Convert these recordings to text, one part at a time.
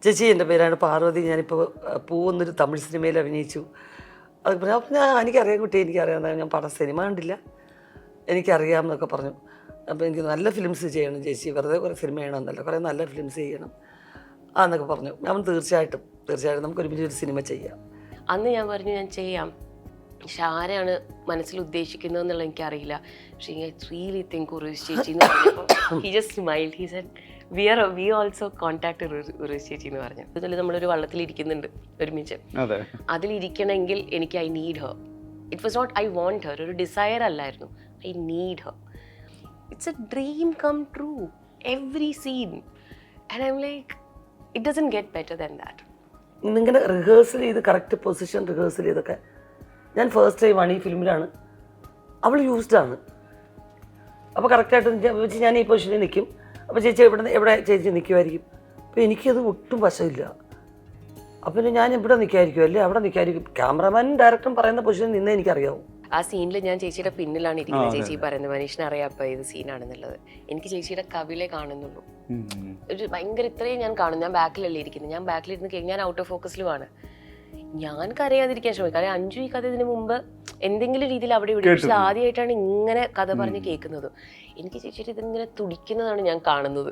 ചേച്ചി എൻ്റെ പേരാണ് പാർവതി, ഞാനിപ്പോൾ പൂവെന്നൊരു തമിഴ് സിനിമയിൽ അഭിനയിച്ചു. അത് പറഞ്ഞു. അപ്പം എനിക്കറിയാം കുട്ടി, എനിക്കറിയാം, ഞാൻ പടം സിനിമ കണ്ടില്ല, എനിക്കറിയാം എന്നൊക്കെ പറഞ്ഞു. അപ്പോൾ എനിക്ക് നല്ല ഫിലിംസ് ചെയ്യണം ചേച്ചി, വെറുതെ കുറേ സിനിമ ചെയ്യണമെന്നല്ല, കുറേ നല്ല ഫിലിംസ് ചെയ്യണം എന്നൊക്കെ പറഞ്ഞു. അവൻ തീർച്ചയായിട്ടും നമുക്ക് ഒരുമിച്ച് ഒരു സിനിമ ചെയ്യാം. അന്ന് ഞാൻ പറഞ്ഞു ഞാൻ ചെയ്യാം, പക്ഷെ ആരാണ് മനസ്സിൽ ഉദ്ദേശിക്കുന്നത് എന്നുള്ളത് എനിക്കറിയില്ല. പക്ഷേ ഐ റിയലി തിങ്ക് ഉർവശി ചേച്ചി എന്ന് പറഞ്ഞപ്പോൾ he just smiled. He said we also contact Urvashi ചേച്ചി എന്ന് പറഞ്ഞു. അതുപോലെ നമ്മളൊരു വള്ളത്തിലിരിക്കുന്നുണ്ട് ഒരുമിച്ച്, അതിലിരിക്കണമെങ്കിൽ എനിക്ക് I need her. It was not I want her, ഒരു ഡിസയർ അല്ലായിരുന്നു, I need her. It's a dream come true every scene and I M like it doesn't get better than that. ഇന്നിങ്ങനെ റിഹേഴ്സൽ ചെയ്ത് correct position rehearsal ചെയ്തൊക്കെ ഞാൻ first time ആണ് ഈ ഫിലിമിലാണ്. അവൾ യൂസ്ഡാണ്. അപ്പോൾ കറക്റ്റായിട്ട് ഞാൻ ഈ പൊസിഷനിൽ നിൽക്കും, അപ്പോൾ ചേച്ചി എവിടെ ചേച്ചി നിൽക്കുമായിരിക്കും. അപ്പോൾ എനിക്കത് ഒട്ടും വശമില്ല. അപ്പോൾ പിന്നെ ഞാൻ ഇവിടെ നിൽക്കായിരിക്കും അല്ലേ, അവിടെ നിൽക്കായിരിക്കും. ക്യാമറമാനും ഡയറക്ടറും പറയുന്ന പൊസിഷനിൽ നിന്നേ എനിക്കറിയാവും. ആ സീനിൽ ഞാൻ ചേച്ചിയുടെ പിന്നിലാണ് ഇരിക്കുന്നത്. ചേച്ചി പറയുന്നത് മനീഷിനെ അറിയാം അപ്പോൾ ഇത് സീനാണെന്നുള്ളത്. എനിക്ക് ചേച്ചിയുടെ കവിലെ കാണുന്നുള്ളൂ. ഒരു ഭയങ്കര ഇത്രയും ഞാൻ കാണും. ഞാൻ ബാക്കിലല്ലേ ഇരിക്കുന്നത്, ഞാൻ ബാക്കിലിരുന്ന് കഴിഞ്ഞാൽ ഞാൻ ഔട്ട് ഓഫ് ഫോക്കസിലുമാണ്. ഞാൻ കരയാതിരിക്കാൻ ശ്രമിക്കും. കാരണം അഞ്ജു ഈ കഥ ഇതിന് മുമ്പ് എന്തെങ്കിലും രീതിയിൽ അവിടെ ഇവിടെ, പക്ഷെ ആദ്യമായിട്ടാണ് ഇങ്ങനെ കഥ പറഞ്ഞ് കേൾക്കുന്നത്. എനിക്ക് ചേച്ചിയുടെ ഇതിങ്ങനെ തുടിക്കുന്നതാണ് ഞാൻ കാണുന്നത്.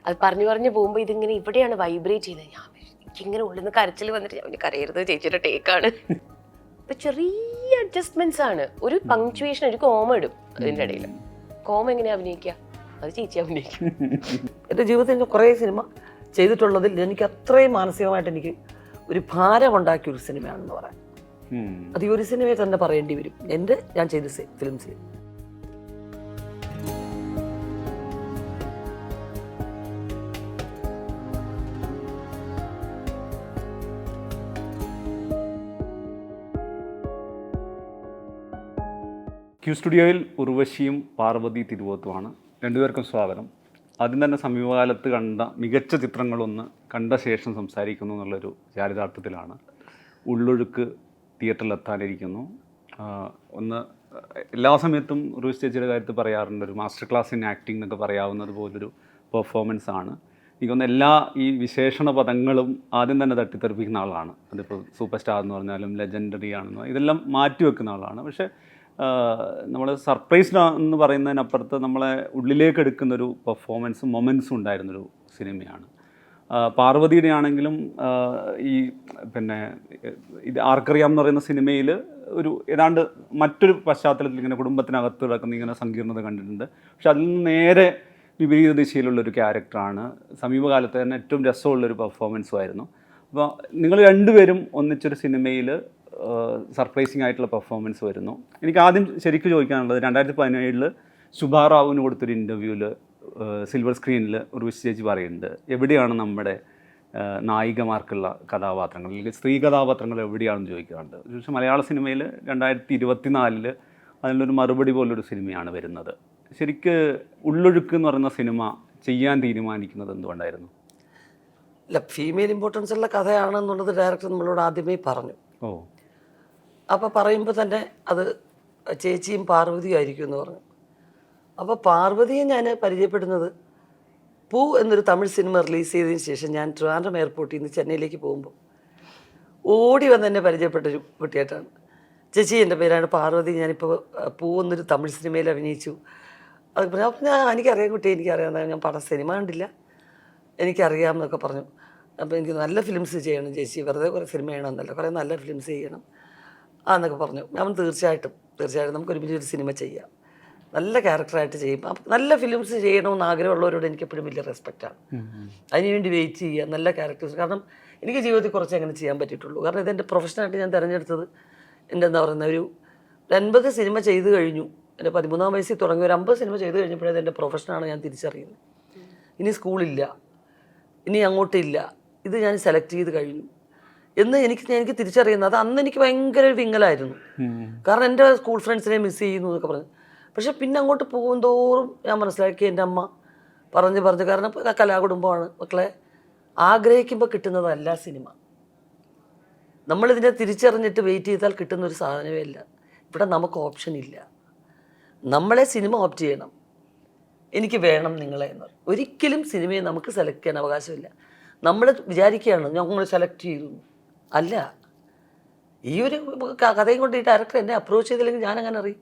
അത് പറഞ്ഞു പോകുമ്പോൾ ഇതിങ്ങനെ ഇവിടെയാണ് വൈബ്രേറ്റ് ചെയ്യുന്നത്. എനിക്കിങ്ങനെ ഉള്ളിൽ നിന്ന് കരച്ചിൽ വന്നിട്ട് ഞാൻ കരയരുത്, ചേച്ചിയുടെ ടേക്കാണ്. ഇപ്പൊ ചെറിയ അഡ്ജസ്റ്റ്മെന്റ്സ് ആണ്. ഒരു പങ്ക്ച്വേഷൻ, ഒരു കോമ ഇടും അതിൻ്റെ ഇടയിൽ. കോമ എങ്ങനെയാ അഭിനയിക്കുക, അത് ചേച്ചി അഭിനയിക്കും. എൻ്റെ ജീവിതത്തിൽ കുറേ സിനിമ ചെയ്തിട്ടുള്ളതിൽ എനിക്ക് അത്രയും മാനസികമായിട്ട് എനിക്ക് ഒരു ഭാരം ഉണ്ടാക്കിയ ഒരു സിനിമയാണെന്ന് പറയാം. അത് ഈ ഒരു സിനിമയെ തന്നെ പറയേണ്ടി വരും. ഞാൻ ചെയ്ത ഫിലിംസിൽ. ക്യൂ സ്റ്റുഡിയോയിൽ ഉർവശിയും പാർവതി തിരുവോത്തുമാണ്. രണ്ടുപേർക്കും സ്വാഗതം. ആദ്യം തന്നെ സമീപകാലത്ത് കണ്ട മികച്ച ചിത്രങ്ങളൊന്ന് കണ്ട ശേഷം സംസാരിക്കുന്നു എന്നുള്ളൊരു ചാരിതാർത്ഥ്യത്തിലാണ്. ഉള്ളൊഴുക്ക് തിയേറ്ററിലെത്താനിരിക്കുന്നു. ഒന്ന് എല്ലാ സമയത്തും ഉർവശി ചേച്ചിയുടെ കാര്യത്തിൽ പറയാറുണ്ട്, ഒരു മാസ്റ്റർ ക്ലാസ് ഇൻ ആക്ടിംഗ് എന്നൊക്കെ പറയാവുന്നത് പോലൊരു പെർഫോമൻസ് ആണ്. എനിക്കൊന്ന് എല്ലാ ഈ വിശേഷണ പദങ്ങളും ആദ്യം തന്നെ തട്ടിത്തെറിപ്പിക്കുന്ന ആളാണ്. അതിപ്പോൾ സൂപ്പർ സ്റ്റാർ എന്ന് പറഞ്ഞാലും ലെജൻഡറി ആണെന്നോ ഇതെല്ലാം മാറ്റി വെക്കുന്ന ആളാണ്. പക്ഷേ നമ്മൾ സർപ്രൈസ്ഡ് എന്ന് പറയുന്നതിനപ്പുറത്ത് നമ്മളെ ഉള്ളിലേക്ക് എടുക്കുന്നൊരു പെർഫോമൻസും മൊമെൻസും ഉണ്ടായിരുന്നൊരു സിനിമയാണ്. പാർവതിയുടെ ആണെങ്കിലും ഈ ഇത് ആർക്കറിയാം എന്ന് പറയുന്ന സിനിമയിൽ ഒരു ഏതാണ്ട് മറ്റൊരു പശ്ചാത്തലത്തിൽ ഇങ്ങനെ കുടുംബത്തിനകത്ത് കിടക്കുന്ന ഇങ്ങനെ സങ്കീർണത കണ്ടിട്ടുണ്ട്. പക്ഷെ അതിൽ നിന്ന് നേരെ വിപരീത ദിശയിലുള്ളൊരു ക്യാരക്ടറാണ്. സമീപകാലത്ത് തന്നെ ഏറ്റവും രസമുള്ളൊരു പെർഫോമൻസും ആയിരുന്നു. അപ്പോൾ നിങ്ങൾ രണ്ടുപേരും ഒന്നിച്ചൊരു സിനിമയിൽ സർപ്രൈസിങ് ആയിട്ടുള്ള പെർഫോമൻസ് വരുന്നു. എനിക്ക് ആദ്യം ശരിക്കും ചോദിക്കാനുള്ളത്, 2017 ശുഭാ റാവുവിന് കൊടുത്തൊരു ഇൻ്റർവ്യൂവിൽ സിൽവർ സ്ക്രീനിൽ ഉർവശി ചേച്ചി പറയുന്നുണ്ട്, എവിടെയാണ് നമ്മുടെ നായികമാർക്കുള്ള കഥാപാത്രങ്ങൾ, അല്ലെങ്കിൽ സ്ത്രീ കഥാപാത്രങ്ങൾ എവിടെയാണെന്ന് ചോദിക്കാറുണ്ട്. പക്ഷേ മലയാള സിനിമയിൽ 2024 അതിനൊരു മറുപടി പോലൊരു സിനിമയാണ് വരുന്നത്. ശരിക്ക് ഉള്ളൊഴുക്ക് എന്ന് പറയുന്ന സിനിമ ചെയ്യാൻ തീരുമാനിക്കുന്നത് എന്തുകൊണ്ടായിരുന്നു? അല്ല, ഫീമെയിൽ ഇമ്പോർട്ടൻസ് ഉള്ള കഥയാണെന്നുള്ളത് ഡയറക്ടർ നമ്മളോട് ആദ്യമേ പറഞ്ഞു. അപ്പോൾ പറയുമ്പോൾ തന്നെ അത് ചേച്ചിയും പാർവതിയും ആയിരിക്കും എന്ന് പറഞ്ഞു. അപ്പോൾ പാർവതിയെ ഞാൻ പരിചയപ്പെടുന്നത് പൂ എന്നൊരു തമിഴ് സിനിമ റിലീസ് ചെയ്തതിന് ശേഷം ഞാൻ ട്രിവാൻഡ്രം എയർപോർട്ടിൽ നിന്ന് ചെന്നൈയിലേക്ക് പോകുമ്പോൾ ഓടി വന്ന് എന്നെ പരിചയപ്പെട്ടൊരു കുട്ടിയായിട്ടാണ്. ചേച്ചി എൻ്റെ പേരാണ് പാർവതി, ഞാനിപ്പോൾ പൂ എന്നൊരു തമിഴ് സിനിമയിൽ അഭിനയിച്ചു. അത് പറഞ്ഞു. അപ്പം എനിക്കറിയാം കുട്ടി, എനിക്കറിയാം, ഞാൻ പടം സിനിമ കണ്ടില്ല, എനിക്കറിയാം എന്നൊക്കെ പറഞ്ഞു. അപ്പോൾ എനിക്ക് നല്ല ഫിലിംസ് ചെയ്യണം ചേച്ചി, വെറുതെ കുറേ സിനിമ ചെയ്യണമെന്നല്ല, കുറേ നല്ല ഫിലിംസ് ചെയ്യണം എന്നൊക്കെ പറഞ്ഞു. അവൻ തീർച്ചയായിട്ടും നമുക്ക് ഒരുമിച്ച് ഒരു സിനിമ ചെയ്യാം, നല്ല ക്യാരക്ടറായിട്ട് ചെയ്യും. അപ്പം നല്ല ഫിലിംസ് ചെയ്യണമെന്ന് ആഗ്രഹമുള്ളവരോട് എനിക്ക് എപ്പോഴും വലിയ റെസ്പെക്റ്റാണ്. അതിനുവേണ്ടി വെയിറ്റ് ചെയ്യുക, നല്ല ക്യാരക്ടേഴ്സ്. കാരണം എനിക്ക് ജീവിതത്തിൽ കുറച്ച് അങ്ങനെ ചെയ്യാൻ പറ്റിയിട്ടുള്ളൂ. കാരണം ഇതെൻ്റെ പ്രൊഫഷനായിട്ട് ഞാൻ തിരഞ്ഞെടുത്തത് എൻ്റെ എന്താ പറയുന്ന ഒരു 50 സിനിമ ചെയ്ത് കഴിഞ്ഞു. എൻ്റെ 13-ാം വയസ്സിൽ തുടങ്ങി ഒരു 50 സിനിമ ചെയ്ത് കഴിഞ്ഞപ്പോഴേ എൻ്റെ പ്രൊഫഷനാണ് ഞാൻ തിരിച്ചറിയുന്നത്. ഇനി സ്കൂളില്ല, ഇനി അങ്ങോട്ടില്ല, ഇത് ഞാൻ സെലക്ട് ചെയ്ത് കഴിഞ്ഞു എന്ന് എനിക്ക് തിരിച്ചറിയുന്നത്. അന്ന് എനിക്ക് ഭയങ്കര ഒരു വിങ്ങലായിരുന്നു. കാരണം എൻ്റെ സ്കൂൾ ഫ്രണ്ട്സിനെ മിസ് ചെയ്യുന്നു എന്നൊക്കെ പറഞ്ഞു. പക്ഷെ പിന്നെ അങ്ങോട്ട് പോകുന്തോറും ഞാൻ മനസ്സിലാക്കി എൻ്റെ അമ്മ പറഞ്ഞ് കാരണം കലാകുടുംബമാണ് മക്കളെ, ആഗ്രഹിക്കുമ്പോൾ കിട്ടുന്നതല്ല സിനിമ. നമ്മളിതിനെ തിരിച്ചറിഞ്ഞിട്ട് വെയിറ്റ് ചെയ്താൽ കിട്ടുന്നൊരു സാധനമേ അല്ല. ഇവിടെ നമുക്ക് ഓപ്ഷൻ ഇല്ല, നമ്മളെ സിനിമ ഓപ്റ്റ് ചെയ്യണം. എനിക്ക് വേണം നിങ്ങളെ എന്ന്. ഒരിക്കലും സിനിമയെ നമുക്ക് സെലക്ട് ചെയ്യാൻ അവകാശമില്ല. നമ്മൾ വിചാരിക്കുകയാണ് ഞങ്ങൾ സെലക്ട് ചെയ്തു. അല്ല, ഈ ഒരു കഥയും കൊണ്ട് ഈ ഡയറക്ടർ എന്നെ അപ്രോച്ച് ചെയ്തില്ലെങ്കിൽ ഞാൻ അങ്ങനെ അറിയും?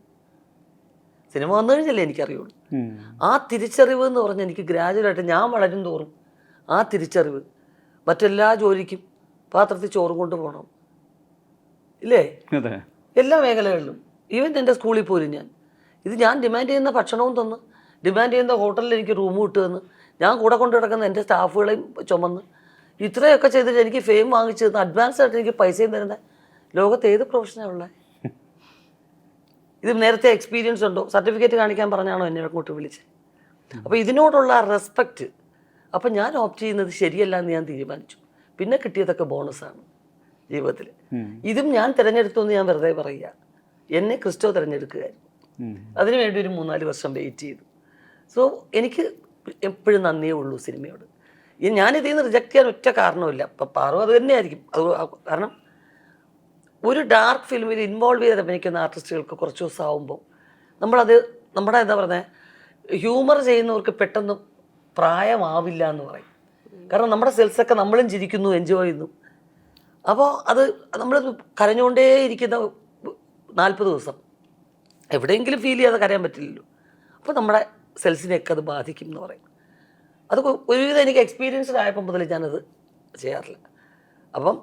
സിനിമ വന്നു കഴിഞ്ഞല്ലേ എനിക്കറിയുള്ളൂ. ആ തിരിച്ചറിവ് എന്ന് പറഞ്ഞാൽ എനിക്ക് ഗ്രാജുവലായിട്ട് ഞാൻ വളരും തോറും ആ തിരിച്ചറിവ് മറ്റെല്ലാ ജോലിക്കും പാത്രത്തിൽ ചോറും കൊണ്ട് പോകണം ഇല്ലേ, എല്ലാ മേഖലകളിലും. ഈവൻ എൻ്റെ സ്കൂളിൽ പോലും ഞാൻ ഡിമാൻഡ് ചെയ്യുന്ന ഭക്ഷണവും തന്ന്, ഡിമാൻഡ് ചെയ്യുന്ന ഹോട്ടലിൽ എനിക്ക് റൂം കിട്ടുമെന്ന്, ഞാൻ കൂടെ കൊണ്ട് കിടക്കുന്ന എൻ്റെ സ്റ്റാഫുകളെയും ചുമന്ന് ഇത്രയൊക്കെ ചെയ്തിട്ട് എനിക്ക് ഫെയിം വാങ്ങിച്ചു തന്ന് അഡ്വാൻസ് ആയിട്ട് എനിക്ക് പൈസയും തരുന്ന ലോകത്ത് ഏത് പ്രൊഫഷനാണ് ഉള്ളത്? ഇത് നേരത്തെ എക്സ്പീരിയൻസ് ഉണ്ടോ? സർട്ടിഫിക്കറ്റ് കാണിക്കാൻ പറഞ്ഞാണോ എന്നെ അങ്ങോട്ട് വിളിച്ചത്? അപ്പോൾ ഇതിനോടുള്ള റെസ്പെക്റ്റ്, അപ്പം ഞാൻ ഓപ്റ്റ് ചെയ്യുന്നത് ശരിയല്ല എന്ന് ഞാൻ തീരുമാനിച്ചു. പിന്നെ കിട്ടിയതൊക്കെ ബോണസാണ് ജീവിതത്തിൽ. ഇതും ഞാൻ തിരഞ്ഞെടുത്തു എന്ന് ഞാൻ വെറുതെ പറയുക. എന്നെ ക്രിസ്റ്റോ തിരഞ്ഞെടുക്കുകയായിരുന്നു. അതിനുവേണ്ടി ഒരു 3-4 വർഷം വെയിറ്റ് ചെയ്തു. സോ എനിക്ക് എപ്പോഴും നന്ദിയേ ഉള്ളൂ സിനിമയോട്. ഞാനിതിൽ നിന്ന് റിജക്റ്റ് ചെയ്യാൻ ഒറ്റ കാരണമില്ല. ഇപ്പം പാറു അത് തന്നെയായിരിക്കും. കാരണം ഒരു ഡാർക്ക് ഫിലിമിൽ ഇൻവോൾവ് ചെയ്ത് അഭിനയിക്കുന്ന ആർട്ടിസ്റ്റുകൾക്ക് കുറച്ച് ദിവസം ആകുമ്പോൾ നമ്മളത് നമ്മുടെ എന്താ പറയുന്നത്, ഹ്യൂമർ ചെയ്യുന്നവർക്ക് പെട്ടെന്ന് പ്രായമാവില്ല എന്ന് പറയും. കാരണം നമ്മുടെ സെൽസൊക്കെ നമ്മളും ചിരിക്കുന്നു, എൻജോയ് ചെയ്യുന്നു. അപ്പോൾ അത് നമ്മൾ കരഞ്ഞുകൊണ്ടേ ഇരിക്കുന്ന 40 ദിവസം എവിടെയെങ്കിലും ഫീൽ ചെയ്യാതെ കരയാൻ പറ്റില്ലല്ലോ. അപ്പോൾ നമ്മുടെ സെൽസിനെയൊക്കെ അത് ബാധിക്കും എന്ന് പറയും. അത് ഒരുവിധം എനിക്ക് എക്സ്പീരിയൻസ്ഡ് ആയപ്പോൾ മുതൽ ഞാനത് ചെയ്യാറില്ല. അപ്പം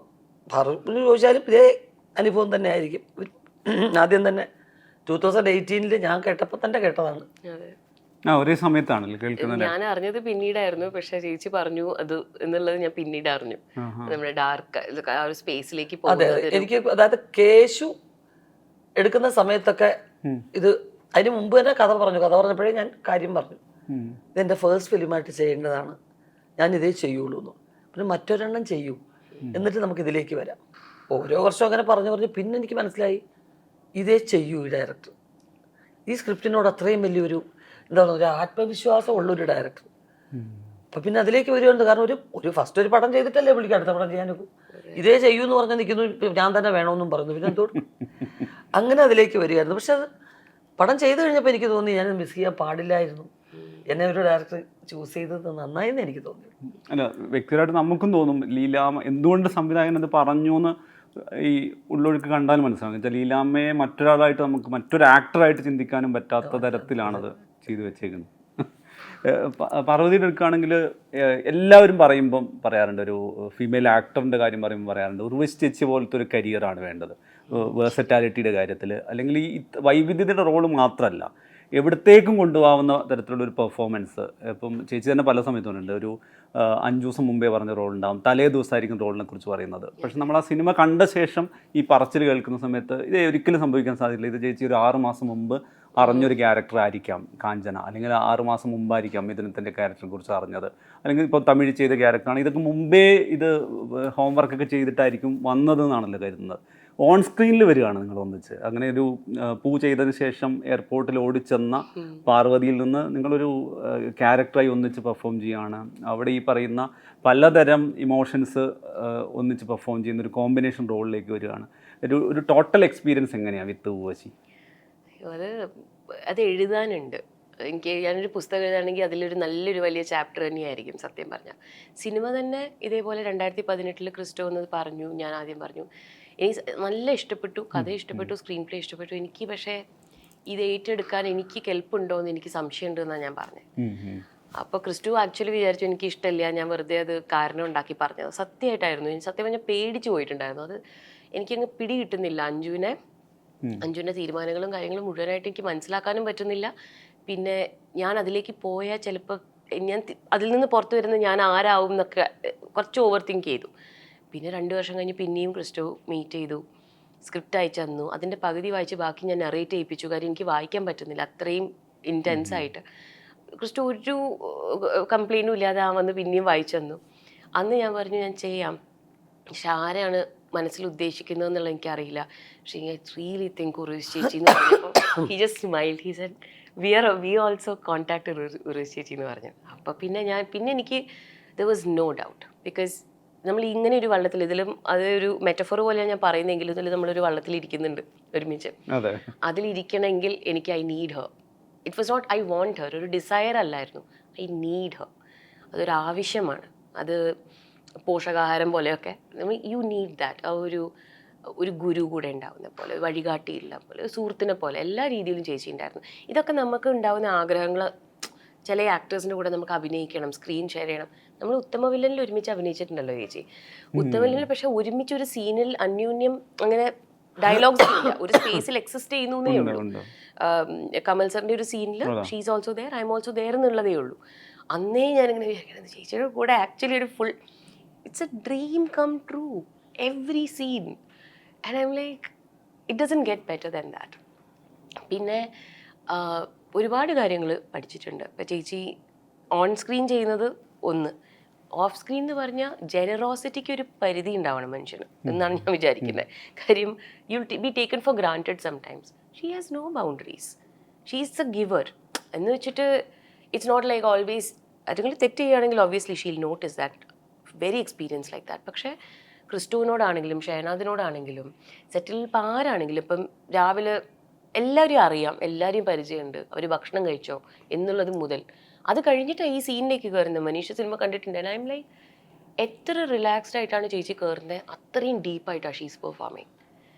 പറഞ്ഞു ചോദിച്ചാലും ഇതേ അനുഭവം തന്നെ ആയിരിക്കും. ആദ്യം തന്നെ 2018 ഞാൻ കേട്ടപ്പോൾ തന്നെ കേട്ടതാണ്. ഒരേ സമയത്താണല്ലോ കേൾക്കുന്നത്. ഞാൻ അറിഞ്ഞത് പിന്നീടായിരുന്നു, പക്ഷെ ചേച്ചി പറഞ്ഞു അത് എന്നുള്ളത് ഞാൻ പിന്നീട് അറിഞ്ഞു. നമ്മുടെ ഡാർക്ക് ആ ഒരു സ്പേസിലേക്ക് പോകുന്നത് എനിക്ക്, അതായത് കേശു എടുക്കുന്ന സമയത്തൊക്കെ ഇത് അതിന് മുമ്പ് തന്നെ കഥ പറഞ്ഞപ്പോഴേ ഞാൻ കാര്യം പറഞ്ഞു, ഇതെൻ്റെ ഫസ്റ്റ് ഫിലിമായിട്ട് ചെയ്യേണ്ടതാണ്, ഞാൻ ഇതേ ചെയ്യുള്ളൂ എന്ന്. പിന്നെ മറ്റൊരെണ്ണം ചെയ്യൂ, എന്നിട്ട് നമുക്ക് ഇതിലേക്ക് വരാം. ഓരോ വർഷവും അങ്ങനെ പറഞ്ഞു പിന്നെ എനിക്ക് മനസ്സിലായി ഇതേ ചെയ്യൂ ഈ ഡയറക്ടർ. ഈ സ്ക്രിപ്റ്റിനോട് അത്രയും വലിയൊരു എന്താ പറയുക, ഒരു ആത്മവിശ്വാസം ഉള്ളൊരു ഡയറക്ടർ. അപ്പം പിന്നെ അതിലേക്ക് വരുന്നുണ്ട്. കാരണം ഒരു ഫസ്റ്റ് ഒരു പടം ചെയ്തിട്ടല്ലേ വിളിക്കുക അടുത്ത പടം ചെയ്യാനൊക്കെ. ഇതേ ചെയ്യൂ എന്ന് പറഞ്ഞാൽ നിൽക്കുന്നു, ഞാൻ തന്നെ വേണമെന്നും പറഞ്ഞു. പിന്നെ എന്തോടും അങ്ങനെ അതിലേക്ക് വരികയായിരുന്നു. പക്ഷെ അത് പടം ചെയ്ത് കഴിഞ്ഞപ്പോൾ എനിക്ക് തോന്നി ഞാൻ മിസ് ചെയ്യാൻ പാടില്ലായിരുന്നു, എന്നെ ഒരു ഡയറക്ടർ ചൂസ് ചെയ്തത് നന്നായെന്ന് എനിക്ക് തോന്നി. അല്ല, വ്യക്തിപരമായിട്ട് നമുക്കും തോന്നും ലീലാമ്മ എന്തുകൊണ്ട് സംവിധായകൻ അത് പറഞ്ഞു എന്ന് ഈ ഉള്ളൊഴുക്ക് കണ്ടാൽ മനസ്സിലാവും. വെച്ചാൽ ലീലാമ്മയെ മറ്റൊരാളായിട്ട് നമുക്ക് മറ്റൊരു ആക്ടറായിട്ട് ചിന്തിക്കാനും പറ്റാത്ത തരത്തിലാണത് ചെയ്തു വെച്ചേക്കുന്നത്. പാർവതിയുടെ എടുക്കുകയാണെങ്കിൽ എല്ലാവരും പറയാറുണ്ട്, ഒരു ഫീമെയിൽ ആക്ടറിൻ്റെ കാര്യം പറയുമ്പോൾ പറയാറുണ്ട്, ഉർവശി ചേച്ചി പോലത്തെ ഒരു കരിയറാണ് വേണ്ടത് വേഴ്സറ്റാലിറ്റിയുടെ കാര്യത്തിൽ. അല്ലെങ്കിൽ ഈ വൈവിധ്യതയുടെ റോള് മാത്രമല്ല, എവിടത്തേക്കും കൊണ്ടുപോകാവുന്ന തരത്തിലുള്ള ഒരു പെർഫോമൻസ്. ഇപ്പം ചേച്ചി തന്നെ പല സമയത്തും ഉണ്ട്, ഒരു 5 ദിവസം മുമ്പേ പറഞ്ഞ റോൾ ഉണ്ടാവും, തലേ ദിവസമായിരിക്കും റോളിനെ കുറിച്ച് പറയുന്നത്. പക്ഷെ നമ്മൾ ആ സിനിമ കണ്ട ശേഷം ഈ പറച്ചിൽ കേൾക്കുന്ന സമയത്ത് ഇത് ഒരിക്കലും സംഭവിക്കാൻ സാധ്യതയില്ല. ഇത് ചേച്ചി ഒരു 6 മാസം മുമ്പ് അറിഞ്ഞൊരു ക്യാരക്ടർ ആയിരിക്കാം കാഞ്ചന, അല്ലെങ്കിൽ 6 മാസം മുമ്പായിരിക്കാം മിഥുനത്തിൻ്റെ ക്യാരക്ടറെ കുറിച്ച് അറിഞ്ഞത്, അല്ലെങ്കിൽ ഇപ്പോൾ തമിഴ് ചെയ്ത ക്യാരക്ടറാണ്. ഇതൊക്കെ മുമ്പേ ഇത് ഹോംവർക്കൊക്കെ ചെയ്തിട്ടായിരിക്കും വന്നതെന്നാണല്ലോ കരുതുന്നത്. ഓൺ സ്ക്രീനിൽ വരികയാണ് നിങ്ങൾ ഒന്നിച്ച്. അങ്ങനെ ഒരു പൂ ചെയ്തതിന് ശേഷം എയർപോർട്ടിൽ ഓടിച്ചെന്ന പാർവതിയിൽ നിന്ന് നിങ്ങളൊരു ക്യാരക്ടറായി ഒന്നിച്ച് പെർഫോം ചെയ്യുകയാണ്. അവിടെ ഈ പറയുന്ന പലതരം ഇമോഷൻസ് ഒന്നിച്ച് പെർഫോം ചെയ്യുന്ന ഒരു കോമ്പിനേഷൻ റോളിലേക്ക് വരികയാണ്. ഒരു ടോട്ടൽ എക്സ്പീരിയൻസ് എങ്ങനെയാണ് വിത്ത് ഉർവശി? അത് എഴുതാനുണ്ട്. ഞാനൊരു പുസ്തകം എഴുതാണെങ്കിൽ അതിലൊരു നല്ലൊരു വലിയ ചാപ്റ്റർ തന്നെയായിരിക്കും സത്യം പറഞ്ഞാൽ. സിനിമ തന്നെ ഇതേപോലെ 2018 ക്രിസ്റ്റോ എന്ന് പറഞ്ഞു. ഞാൻ ആദ്യം പറഞ്ഞു എനിക്ക് നല്ല ഇഷ്ടപ്പെട്ടു, കഥ ഇഷ്ടപ്പെട്ടു, സ്ക്രീൻ പ്ലേ ഇഷ്ടപ്പെട്ടു. എനിക്ക് പക്ഷേ ഇത് ഏറ്റെടുക്കാൻ എനിക്ക് കെൽപ്പുണ്ടോ എന്ന് എനിക്ക് സംശയമുണ്ട് എന്നാണ് ഞാൻ പറഞ്ഞത്. അപ്പോൾ ക്രിസ്റ്റു ആക്ച്വലി വിചാരിച്ചു എനിക്ക് ഇഷ്ടമില്ല, ഞാൻ വെറുതെ അത് കാരണം ഉണ്ടാക്കി പറഞ്ഞത്. സത്യമായിട്ടായിരുന്നു. സത്യം പറഞ്ഞാൽ പേടിച്ച് പോയിട്ടുണ്ടായിരുന്നു. അത് എനിക്കങ്ങ് പിടി കിട്ടുന്നില്ല. അഞ്ജുവിൻ്റെ തീരുമാനങ്ങളും കാര്യങ്ങളും മുഴുവനായിട്ട് എനിക്ക് മനസ്സിലാക്കാനും പറ്റുന്നില്ല. പിന്നെ ഞാൻ അതിലേക്ക് പോയാൽ ചിലപ്പോൾ ഞാൻ അതിൽ നിന്ന് പുറത്തു വരുന്ന ഞാൻ ആരാവും എന്നൊക്കെ കുറച്ച് ഓവർ തിങ്ക് ചെയ്തു. പിന്നെ 2 വർഷം കഴിഞ്ഞ് പിന്നെയും ക്രിസ്റ്റോ മീറ്റ് ചെയ്തു, സ്ക്രിപ്റ്റ് അയച്ചു തന്നു. അതിൻ്റെ പകുതി വായിച്ച് ബാക്കി ഞാൻ നറേറ്റ് ചെയ്യിപ്പിച്ചു. കാര്യം എനിക്ക് വായിക്കാൻ പറ്റുന്നില്ല, അത്രയും ഇൻറ്റൻസ് ആയിട്ട്. ക്രിസ്റ്റോ ഒരു കംപ്ലയിൻറ്റും ഇല്ലാതെ ആ വന്ന് പിന്നെയും വായിച്ചു തന്നു. അന്ന് ഞാൻ പറഞ്ഞു ഞാൻ ചെയ്യാം, പക്ഷെ ആരാണ് മനസ്സിൽ ഉദ്ദേശിക്കുന്നത് എന്നുള്ളത് എനിക്കറിയില്ല. പക്ഷേ ഐ റിയലി തിങ്ക് ഉർവശി ചേച്ചി എന്ന് പറഞ്ഞപ്പോൾ he just smiled. He said we also contact Urvashi ചേച്ചി എന്ന് പറഞ്ഞു. അപ്പോൾ പിന്നെ എനിക്ക് there was no doubt. Because നമ്മൾ ഇങ്ങനെ ഒരു വള്ളത്തിൽ, ഇതിലും അതൊരു മെറ്റഫോർ പോലെയാണ് ഞാൻ പറയുന്നതെങ്കിലും ഇതിൽ നമ്മളൊരു വള്ളത്തിൽ ഇരിക്കുന്നുണ്ട് ഒരുമിച്ച്. അതിലിരിക്കണമെങ്കിൽ എനിക്ക് I need her. It was not I want her, ഒരു ഡിസയർ അല്ലായിരുന്നു, ഐ നീഡ് ഹർ. അതൊരു ആവശ്യമാണ്. അത് പോഷകാഹാരം പോലെയൊക്കെ യു നീഡ് ദാറ്റ്. ആ ഒരു ഗുരു കൂടെ ഉണ്ടാവുന്ന പോലെ, വഴികാട്ടിയില്ല പോലെ, ഒരു സുഹൃത്തിനെ പോലെ എല്ലാ രീതിയിലും ചേച്ചി ഉണ്ടായിരുന്നു. ഇതൊക്കെ നമുക്ക് ഉണ്ടാവുന്ന ആഗ്രഹങ്ങൾ. ചില ആക്ടേഴ്സിൻ്റെ കൂടെ നമുക്ക് അഭിനയിക്കണം, സ്ക്രീൻ ഷെയർ ചെയ്യണം. നമ്മൾ ഉത്തമ വില്ലനിൽ ഒരുമിച്ച് അഭിനയിച്ചിട്ടുണ്ടല്ലോ ചേച്ചി. ഉത്തമ വില്ലനിൽ പക്ഷെ ഒരുമിച്ച് ഒരു സീനിൽ അന്യോന്യം അങ്ങനെ ഡയലോഗ്സ് ഇല്ല, ഒരു സ്പേസിൽ എക്സിസ്റ്റ് ചെയ്യുന്നേ ഉള്ളൂ. കമൽ സാറിൻ്റെ ഒരു സീനിൽ she's also there, I'm also there എന്നുള്ളതേ ഉള്ളൂ. അന്നേ ഞാനിങ്ങനെ വിചാരിക്കുന്നത് ചേച്ചിയുടെ കൂടെ ആക്ച്വലി ഒരു full it's a dream come true every scene. And I M like it doesn't get better than that. പിന്നെ ഒരുപാട് കാര്യങ്ങൾ പഠിച്ചിട്ടുണ്ട്. ഇപ്പം ചേച്ചി ഓൺ സ്ക്രീൻ ചെയ്യുന്നത് ഒന്ന്, ഓഫ് സ്ക്രീൻ എന്ന് പറഞ്ഞാൽ ജനറോസിറ്റിക്ക് ഒരു പരിധി ഉണ്ടാവണം മനുഷ്യന് എന്നാണ് ഞാൻ വിചാരിക്കുന്നത്. കാര്യം you be taken for granted sometimes. She has no boundaries, she is a giver എന്ന് വെച്ചിട്ട് ഇറ്റ്സ് നോട്ട് ലൈക്ക് ഓൾവേസ് അതെങ്കിലും തെറ്റ് ചെയ്യുകയാണെങ്കിൽ obviously she'll notice that, very experience like that. പക്ഷേ ക്രിസ്റ്റുവിനോടാണെങ്കിലും ഷഹനാദിനോടാണെങ്കിലും സെറ്റിൽ ഇപ്പം ആരാണെങ്കിലും ഇപ്പം രാവിലെ എല്ലാവരെയും അറിയാം, എല്ലാവരെയും പരിചയമുണ്ട്, അവർ ഭക്ഷണം കഴിച്ചോ എന്നുള്ളത് മുതൽ അത് കഴിഞ്ഞിട്ട് ഈ സീനിലേക്ക് കയറുന്നത്. മനീഷ സിനിമ കണ്ടിട്ടുണ്ട്. ഐ എം ലൈക്ക് എത്ര റിലാക്സ്ഡ് ആയിട്ടാണ് ചേച്ചി കയറുന്നത്, അത്രയും ഡീപ്പായിട്ടാണ് ഷീസ് പെർഫോമിങ്.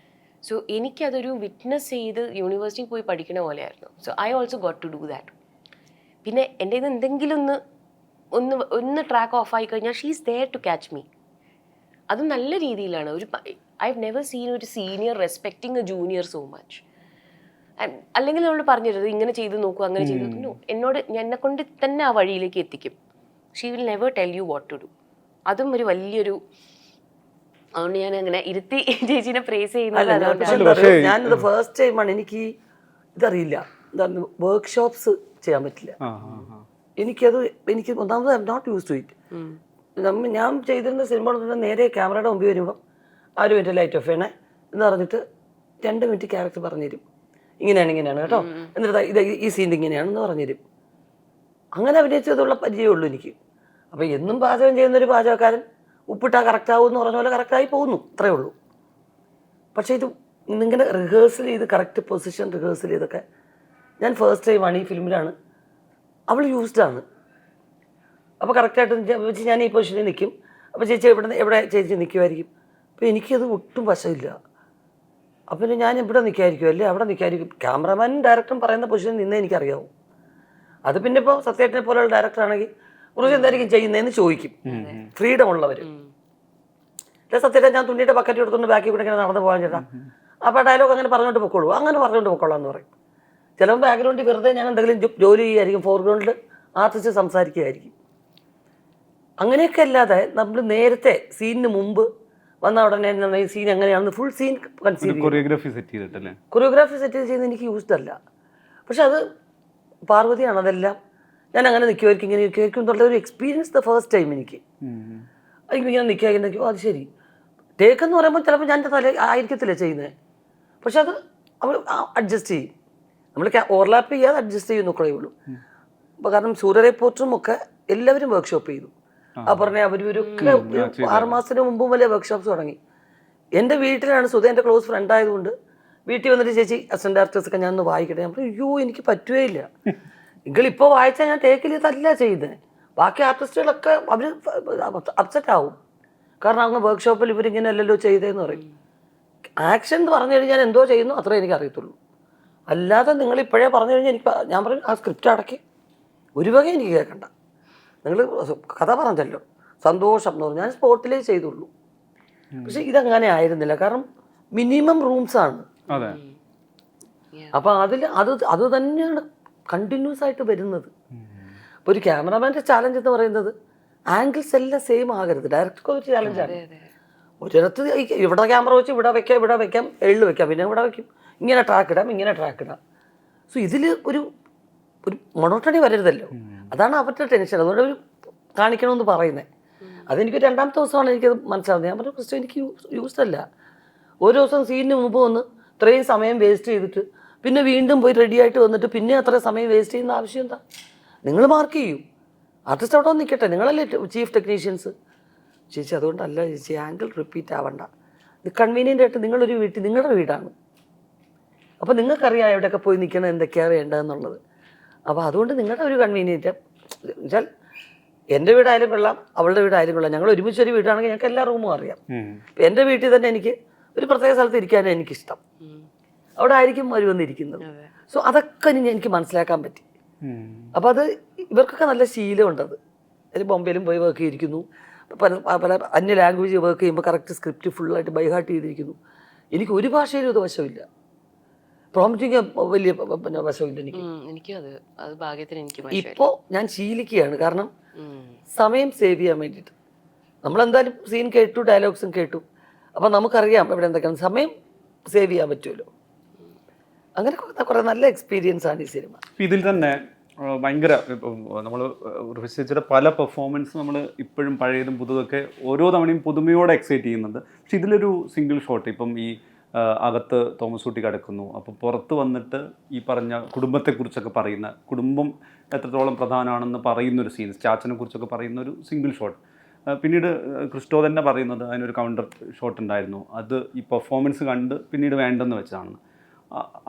സോ എനിക്കതൊരു വിറ്റ്നസ് ചെയ്ത് യൂണിവേഴ്സിറ്റിയിൽ പോയി പഠിക്കണ പോലെയായിരുന്നു. So I also got to do that. പിന്നെ എൻ്റെ ഇത് എന്തെങ്കിലും ഒന്ന് ട്രാക്ക് ഓഫ് ആയി കഴിഞ്ഞാൽ she is there to catch me. അത് നല്ല രീതിയിലാണ്. ഐ ഹവ് നെവർ സീൻ ഒരു senior respecting a junior so much. അല്ലെങ്കിൽ നമ്മൾ പറഞ്ഞിരുന്നത് ഇങ്ങനെ ചെയ്ത് നോക്കൂ, അങ്ങനെ ചെയ്ത് നോക്കൂ. എന്നോട് എന്നെ കൊണ്ട് തന്നെ ആ വഴിയിലേക്ക് എത്തിക്കും. She will never tell you what to do. അതും ഒരു വലിയൊരു, അതുകൊണ്ട് ഞാൻ അങ്ങനെ ഇരുത്തി ചേച്ചീനെ പ്രേസ് ചെയ്യുന്നത്. ഞാനിത് ഫസ്റ്റ് ടൈമാണ്, എനിക്ക് ഇതറിയില്ല, എന്താണ് വർക്ക്ഷോപ്സ് ചെയ്യാൻ പറ്റില്ല. എനിക്ക് ഒന്നാമത് I'm not use to it. ഞാൻ ചെയ്തിരുന്ന സിനിമ നേരെ ക്യാമറയുടെ മുമ്പിൽ വരുമ്പോൾ ആ ഒരു മിനിറ്റ് ലൈറ്റ് ഓഫ് ചെയ്യണേ എന്ന് പറഞ്ഞിട്ട് 2 മിനിറ്റ് ക്യാരക്ടർ പറഞ്ഞുതരും, ഇങ്ങനെയാണ് കേട്ടോ, എന്നിട്ട് ഇത് ഈ സീൻ ഇങ്ങനെയാണെന്ന് പറഞ്ഞുതരും. അങ്ങനെ അഭിനയിച്ചതുള്ള പരിചയമുള്ളൂ എനിക്ക്. അപ്പോൾ എന്നും പാചകം ചെയ്യുന്നൊരു പാചകക്കാരൻ ഉപ്പിട്ടാൽ കറക്റ്റാവും എന്ന് പറഞ്ഞ പോലെ കറക്റ്റായി പോകുന്നു, അത്രയേ ഉള്ളൂ. പക്ഷേ ഇത് ഇന്നിങ്ങനെ റിഹേഴ്സൽ ചെയ്ത് കറക്റ്റ് പൊസിഷൻ റിഹേഴ്സൽ ചെയ്തൊക്കെ ഞാൻ ഫസ്റ്റ് ടൈമാണ് ഈ ഫിലിമിലാണ്. അവൾ യൂസ്ഡാണ്. അപ്പോൾ കറക്റ്റായിട്ട് ഞാൻ ഈ പൊസിഷനിൽ നിൽക്കും, അപ്പോൾ ചേച്ചി എവിടെ ചേച്ചി നിൽക്കുമായിരിക്കും. അപ്പോൾ എനിക്കത് ഒട്ടും വശമില്ല. അപ്പം പിന്നെ ഞാൻ ഇവിടെ നിൽക്കായിരിക്കും അല്ലേ, അവിടെ നിൽക്കായിരിക്കും. ക്യാമറമാനും ഡയറക്ടറും പറയുന്ന പൊസിഷനിൽ നിന്നേ എനിക്കറിയാവും. അത് പിന്നെ ഇപ്പോൾ സത്യേട്ടനെ പോലെയുള്ള ഡയറക്ടറാണെങ്കിൽ കുറച്ച് എന്തായിരിക്കും ചെയ്യുന്നതെന്ന് ചോദിക്കും, ഫ്രീഡം ഉള്ളവർ. അല്ലെ സത്യേട്ടൻ ഞാൻ തുണിയുടെ ബക്കറ്റ് എടുത്തുകൊണ്ട് ബാക്കി കൂടെ ഇങ്ങനെ നടന്നു പോകാൻ ചേട്ടാ, അപ്പോൾ ഡയലോഗ് അങ്ങനെ പറഞ്ഞുകൊണ്ട് പൊക്കോളൂ, അങ്ങനെ പറഞ്ഞുകൊണ്ട് പൊക്കോളാം എന്ന് പറയും. ചിലപ്പോൾ ബാക്ക്ഗ്രൗണ്ടിൽ വെറുതെ ഞാൻ എന്തെങ്കിലും ജോലി ചെയ്യുമായിരിക്കും, ഫോർഗ്രൗണ്ടിൽ ആർട്ടിസ്റ്റ് സംസാരിക്കുകയായിരിക്കും. അങ്ങനെയൊക്കെ അല്ലാതെ നമ്മൾ നേരത്തെ സീനിന് മുമ്പ് വന്ന ഉടനെ ഈ സീൻ എങ്ങനെയാണെന്ന് full scene conceive choreography set ചെയ്തിട്ടല്ലേ. കൊറിയോഗ്രാഫി സെറ്റ് ചെയ്യുന്നത് എനിക്ക് യൂസ്ഡ് അല്ല. പക്ഷെ അത് പാർവതിയാണ് അതെല്ലാം. ഞാൻ അങ്ങനെ നിൽക്കുമായിരിക്കും, ഇങ്ങനെ നിൽക്കുമായിരിക്കും എന്നുള്ള ഒരു എക്സ്പീരിയൻസ് ദ ഫസ്റ്റ് ടൈം എനിക്ക്. ഇങ്ങനെ നിൽക്കുക, അത് ശരി ടേക്ക് എന്ന് പറയുമ്പോൾ ചിലപ്പോൾ ഞാൻ തല ആയിരിക്കത്തില്ല ചെയ്യുന്നത്. പക്ഷെ അത് അവൾ അഡ്ജസ്റ്റ് ചെയ്യും. നമ്മൾ ഓവർലാപ്പ് ചെയ്യാതെ അഡ്ജസ്റ്റ് ചെയ്യുന്നൊക്കെ ഉള്ളൂ. അപ്പോൾ കാരണം സൂര്യ റിപ്പോർട്ടറും ഒക്കെ എല്ലാവരും വർക്ക്ഷോപ്പ് ചെയ്തു. ആ പറഞ്ഞ അവരൊക്കെ 6 മാസത്തിന് മുമ്പ് വലിയ വർക്ക്ഷോപ്പ്സ് തുടങ്ങി. എൻ്റെ വീട്ടിലാണ് സുധ, എൻ്റെ ക്ലോസ് ഫ്രണ്ട് ആയതുകൊണ്ട് വീട്ടിൽ വന്നിട്ട് ചേച്ചി അസിസ്റ്റന്റ് ഡയറക്ടേഴ്സൊക്കെ ഞാൻ ഒന്ന് വായിക്കട്ടെ. ഞാൻ പറഞ്ഞു അയ്യോ എനിക്ക് പറ്റുകയേ ഇല്ല, എങ്കിളിപ്പോൾ വായിച്ചാൽ ഞാൻ ടേക്കിൽ ഇതല്ല ചെയ്യുന്നത്. ബാക്കി ആർട്ടിസ്റ്റുകളൊക്കെ അവർ അപ്സെറ്റ് ആവും, കാരണം അങ്ങ് വർക്ക്ഷോപ്പിൽ ഇവരിങ്ങനെ അല്ലല്ലോ ചെയ്തതെന്ന് പറയും. ആക്ഷൻ എന്ന് പറഞ്ഞു കഴിഞ്ഞാൽ എന്തോ ചെയ്യുന്നു അത്രേ എനിക്ക് അറിയത്തുള്ളൂ. അല്ലാതെ നിങ്ങളിപ്പോഴേ പറഞ്ഞു കഴിഞ്ഞാൽ എനിക്ക് ഞാൻ പറയും ആ സ്ക്രിപ്റ്റ് അടക്കി ഒരു വക എനിക്ക് കേൾക്കണ്ട, നിങ്ങൾ കഥ പറഞ്ഞല്ലോ സന്തോഷം എന്ന് പറഞ്ഞു, ഞാൻ സ്പോട്ടിലേ ചെയ്തുള്ളൂ. പക്ഷെ ഇതങ്ങനെ ആയിരുന്നില്ല, കാരണം മിനിമം റൂംസാണ്. അപ്പം അത് തന്നെയാണ് കണ്ടിന്യൂസ് ആയിട്ട് വരുന്നത്. അപ്പോൾ ഒരു ക്യാമറമാൻ്റെ ചാലഞ്ച് എന്ന് പറയുന്നത് ആംഗിൾസ് എല്ലാം സെയിം ആകരുത്. ഡയറക്ടർക്ക് ഒരു ചാലഞ്ചാണ്. ഒരിടത്ത് ഇവിടെ ക്യാമറ വെച്ച് ഇവിടെ വെക്കാം എള്ളു വെക്കാം, പിന്നെ ഇവിടെ വെക്കും, ഇങ്ങനെ ട്രാക്ക് ഇടാം. സോ ഇതിൽ ഒരു മൊണോട്ടണി വരരുതല്ലോ, അതാണ് അവരുടെ ടെൻഷൻ. അതുകൊണ്ട് അവർ കാണിക്കണമെന്ന് പറയുന്നത്. അതെനിക്ക് 2ാമത്തെ ദിവസമാണ് എനിക്കത് മനസ്സിലാവുന്നത്. ഞാൻ പറഞ്ഞു ക്രിസ്റ്റു എനിക്ക് യൂസ്ഡ് അല്ല. ഓരോ ദിവസം സീനിന് മുമ്പ് വന്ന് ഇത്രയും സമയം വേസ്റ്റ് ചെയ്തിട്ട് പിന്നെ വീണ്ടും പോയി റെഡി ആയിട്ട് വന്നിട്ട് പിന്നെ അത്ര സമയം വേസ്റ്റ് ചെയ്യുന്ന ആവശ്യം എന്താ? നിങ്ങൾ മാർക്ക് ചെയ്യൂ, ആർട്ടിസ്റ്റ് അവിടെ വന്ന് നിൽക്കട്ടെ, നിങ്ങളല്ലേ ചീഫ് ടെക്നീഷ്യൻസ്. ചേച്ചി അതുകൊണ്ടല്ല ചേച്ചി, ആംഗിൾ റിപ്പീറ്റ് ആവണ്ട, ഇത് കൺവീനിയൻ്റ് ആയിട്ട് നിങ്ങളൊരു വീട്ടിൽ നിങ്ങളുടെ വീടാണ്, അപ്പോൾ നിങ്ങൾക്കറിയാം എവിടെയൊക്കെ പോയി നിൽക്കണം, എന്തൊക്കെയാണ് വേണ്ടതെന്നുള്ളത്. അപ്പോൾ അതുകൊണ്ട് നിങ്ങളുടെ ഒരു കൺവീനിയൻറ്റ് വെച്ചാൽ എൻ്റെ വീടായാലും കൊള്ളാം, അവളുടെ വീടായാലും കൊള്ളാം. ഞങ്ങൾ ഒരുമിച്ചൊരു വീടാണെങ്കിൽ ഞങ്ങൾക്ക് എല്ലാ റൂമും അറിയാം. ഇപ്പം എൻ്റെ വീട്ടിൽ തന്നെ എനിക്ക് ഒരു പ്രത്യേക സ്ഥലത്ത് ഇരിക്കാനാണ് എനിക്കിഷ്ടം. അവിടെ ആയിരിക്കും അവർ വന്നിരിക്കുന്നത്. സോ അതൊക്കെ എനിക്ക് മനസ്സിലാക്കാൻ പറ്റി. അപ്പോൾ അത് ഇവർക്കൊക്കെ നല്ല ശീലമുണ്ടത്. ഒരു ബോംബെയിലും പോയി വർക്ക് ചെയ്തിരിക്കുന്നു, പല അന്യ ലാംഗ്വേജ് വർക്ക് ചെയ്യുമ്പോൾ കറക്റ്റ് സ്ക്രിപ്റ്റ് ഫുള്ളായിട്ട് ബൈഹാർട്ട് ചെയ്തിരിക്കുന്നു. എനിക്ക് ഒരു ഭാഷയിലും ഇത് വശമില്ല, പ്രോംപ്റ്റിങ് വലിയ പിന്നെ വശമില്ല എനിക്ക്. ഇപ്പോൾ ഞാൻ ശീലിക്കുകയാണ്. കാരണം സമയം സേവ് ചെയ്യാൻ വേണ്ടിയിട്ട് നമ്മളെന്തായാലും സീൻ കേട്ടു, ഡയലോഗ്സും കേട്ടു, അപ്പം നമുക്കറിയാം എവിടെ എന്തൊക്കെയാണ്, സമയം സേവ് ചെയ്യാൻ പറ്റുമല്ലോ. അങ്ങനെ കുറേ നല്ല എക്സ്പീരിയൻസ് ആണ് ഈ സിനിമ. ഇതിൽ തന്നെ ഭയങ്കര നമ്മൾ ഉർവശിയുടെ പല പെർഫോമൻസ് നമ്മൾ ഇപ്പോഴും പഴയതും പുതുതൊക്കെ ഓരോ തവണയും പുതുമയോടെ എക്സൈറ്റ് ചെയ്യുന്നുണ്ട്. പക്ഷെ ഇതിലൊരു സിംഗിൾ ഷോട്ട്, ഇപ്പം ഈ അകത്ത് തോമസ് കുട്ടി കിടക്കുന്നു, അപ്പോൾ പുറത്ത് വന്നിട്ട് ഈ പറഞ്ഞ കുടുംബത്തെക്കുറിച്ചൊക്കെ പറയുന്ന, കുടുംബം എത്രത്തോളം പ്രധാനമാണെന്ന് പറയുന്നൊരു സീൻ, ചാച്ചനെ കുറിച്ചൊക്കെ പറയുന്ന ഒരു സിംഗിൾ ഷോട്ട്. പിന്നീട് ക്രിസ്റ്റോ തന്നെ പറയുന്നത് അതിനൊരു കൗണ്ടർ ഷോട്ട് ഉണ്ടായിരുന്നു, അത് ഈ പെർഫോമൻസ് കണ്ട് പിന്നീട് വേണ്ടെന്ന് വെച്ചാണ്.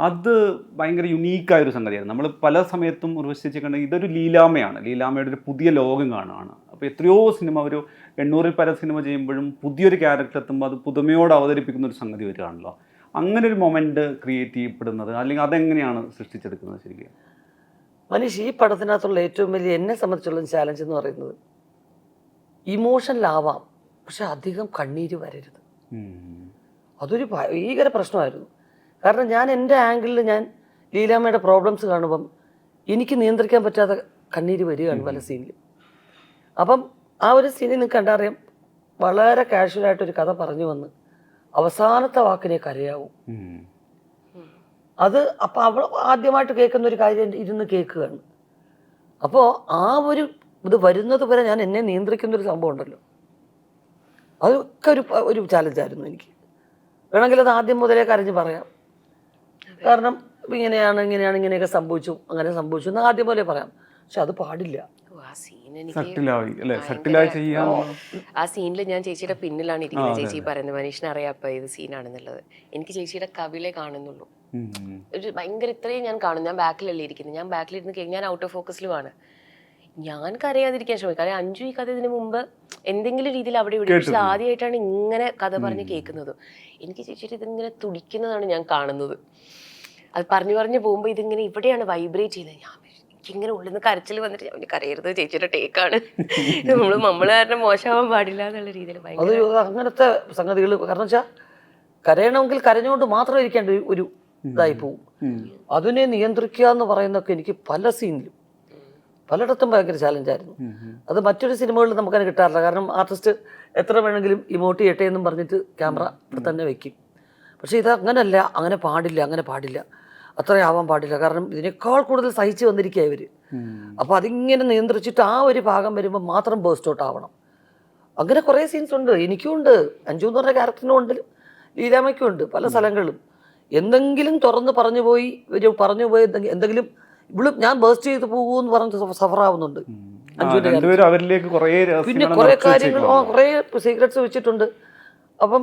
അത് ഭയങ്കര യുണീക്കായൊരു സംഗതിയാണ്. നമ്മൾ പല സമയത്തും ഉർവശിച്ച് കണ്ട ഇതൊരു ലീലാമയാണ്, ലീലാമയുടെ ഒരു പുതിയ ലോകം കാണുകയാണ്. അപ്പോൾ എത്രയോ സിനിമ, ഒരു 800-ൽ പല സിനിമ ചെയ്യുമ്പോഴും പുതിയൊരു ക്യാരക്ടർ എത്തുമ്പോൾ അത് പുതുമയോട് അവതരിപ്പിക്കുന്ന ഒരു സംഗതി വരികയാണല്ലോ. അങ്ങനെ ഒരു മൊമെൻറ്റ് ക്രിയേറ്റ് ചെയ്യപ്പെടുന്നത്, അല്ലെങ്കിൽ അതെങ്ങനെയാണ് സൃഷ്ടിച്ചെടുക്കുന്നത് ശരിക്കും? മനീഷ്, ഈ പടത്തിനകത്തുള്ള ഏറ്റവും വലിയ എന്നെ സംബന്ധിച്ചുള്ള ചാലഞ്ച് എന്ന് പറയുന്നത് ഇമോഷനിലാവാം, പക്ഷെ അധികം കണ്ണീര് വരരുത്. അതൊരു ഭീകര പ്രശ്നമായിരുന്നു. കാരണം ഞാൻ എൻ്റെ ആംഗിളിൽ ഞാൻ ലീലാമ്മയുടെ പ്രോബ്ലംസ് കാണുമ്പം എനിക്ക് നിയന്ത്രിക്കാൻ പറ്റാതെ കണ്ണീര് വരികയാണ് പല സീനിലും. അപ്പം ആ ഒരു സീനിൽ നിങ്ങൾക്ക് കണ്ടറിയാം, വളരെ കാഷ്വലായിട്ടൊരു കഥ പറഞ്ഞു വന്ന് അവസാനത്തെ വാക്കിനെ കരയാവും. അത് അപ്പം അവൾ ആദ്യമായിട്ട് കേൾക്കുന്ന ഒരു കാര്യം ഇരുന്ന് കേൾക്കുകയാണ്. അപ്പോൾ ആ ഒരു ഇത് വരുന്നത് വരെ ഞാൻ എന്നെ നിയന്ത്രിക്കുന്നൊരു സംഭവം ഉണ്ടല്ലോ, അതൊക്കെ ഒരു ചാലഞ്ചായിരുന്നു എനിക്ക്. വേണമെങ്കിൽ അത് ആദ്യം മുതലേ കരഞ്ഞ് പറയാം. കാരണം ഇങ്ങനെയൊക്കെ സംഭവിച്ചു, അങ്ങനെ സംഭവിച്ചു എന്ന് ആദ്യം പോലെ പറയാം. പക്ഷെ അത് പാടില്ല. ആ സീനിൽ ഞാൻ ചേച്ചിയുടെ പിന്നിലാണ് ഇരിക്കുന്നത്. ചേച്ചി പറയുന്നത് മനീഷിനെ അറിയാം അപ്പൊ ഇത് സീനാണെന്നുള്ളത്. എനിക്ക് ചേച്ചിയുടെ കവിലെ കാണുന്നുള്ളൂ. ഒരു ഭയങ്കര ഇത്രയും ഞാൻ കാണും. ഞാൻ ബാക്കിലല്ലേ ഇരിക്കുന്നത്. ഞാൻ ബാക്കിലിരുന്ന് ഞാൻ ഔട്ട് ഓഫ് ഫോക്കസിലുമാണ്. ഞാൻ കരയാതിരിക്കാൻ ശ്രമിക്കും. കാരണം അഞ്ജു ഈ കഥ ഇതിന് മുമ്പ് എന്തെങ്കിലും രീതിയിൽ അവിടെ ഇവിടെ, പക്ഷെ ആദ്യമായിട്ടാണ് ഇങ്ങനെ കഥ പറഞ്ഞ് കേൾക്കുന്നത്. എനിക്ക് ചേച്ചിയുടെ ഇതിങ്ങനെ തുടിക്കുന്നതാണ് ഞാൻ കാണുന്നത്. അത് പറഞ്ഞു പോകുമ്പോൾ ഇതിങ്ങനെ ഇവിടെയാണ് വൈബ്രേറ്റ് ചെയ്യുന്നത്. എനിക്കിങ്ങനെ ഉള്ളിൽ നിന്ന് കരച്ചിൽ വന്നിട്ട് ഞാൻ കരയരുത്, ചേച്ചിയുടെ ടേക്കാണ്, നമ്മൾ കാരണം മോശമാവാൻ പാടില്ല എന്നുള്ള രീതിയിൽ അത് അങ്ങനത്തെ സംഗതികൾ. കാരണം വെച്ചാൽ കരയണമെങ്കിൽ കരഞ്ഞുകൊണ്ട് മാത്രം ഇരിക്കേണ്ട ഒരു ഇതായി പോവും. അതിനെ നിയന്ത്രിക്കുക എന്ന് പറയുന്നതൊക്കെ എനിക്ക് പല സീനിലും പലയിടത്തും ഭയങ്കര ചാലഞ്ചായിരുന്നു. അത് മറ്റൊരു സിനിമകളിൽ നമുക്കതിന് കിട്ടാറില്ല. കാരണം ആർട്ടിസ്റ്റ് എത്ര വേണമെങ്കിലും ഇമോട്ട് ചെയ്യട്ടെ എന്നും പറഞ്ഞിട്ട് ക്യാമറ ഇവിടെ തന്നെ വെക്കും. പക്ഷേ ഇത് അങ്ങനല്ല, അങ്ങനെ പാടില്ല, അത്രയാവാൻ പാടില്ല. കാരണം ഇതിനേക്കാൾ കൂടുതൽ സഹിച്ച് വന്നിരിക്കുക ഇവർ. അപ്പോൾ അതിങ്ങനെ നിയന്ത്രിച്ചിട്ട് ആ ഒരു ഭാഗം വരുമ്പോൾ മാത്രം ബേസ്റ്റ് ഔട്ട് ആവണം. അങ്ങനെ കുറേ സീൻസ് ഉണ്ട്. എനിക്കും ഉണ്ട്, അഞ്ജു എന്ന് പറഞ്ഞ ക്യാരക്ടറിനും ഉണ്ട്, ലീലാമ്മയ്ക്കും ഉണ്ട്. പല സ്ഥലങ്ങളിലും എന്തെങ്കിലും തുറന്ന് പറഞ്ഞു പോയി എന്തെങ്കിലും ഇവള് ഞാൻ ബേസ്റ്റ് ചെയ്ത് പോകുമെന്ന് പറഞ്ഞ് സഫറാവുന്നുണ്ട് അഞ്ജുവിൻ്റെ. പിന്നെ കുറേ കാര്യങ്ങൾ, കുറേ സീക്രട്സ് വെച്ചിട്ടുണ്ട്. അപ്പം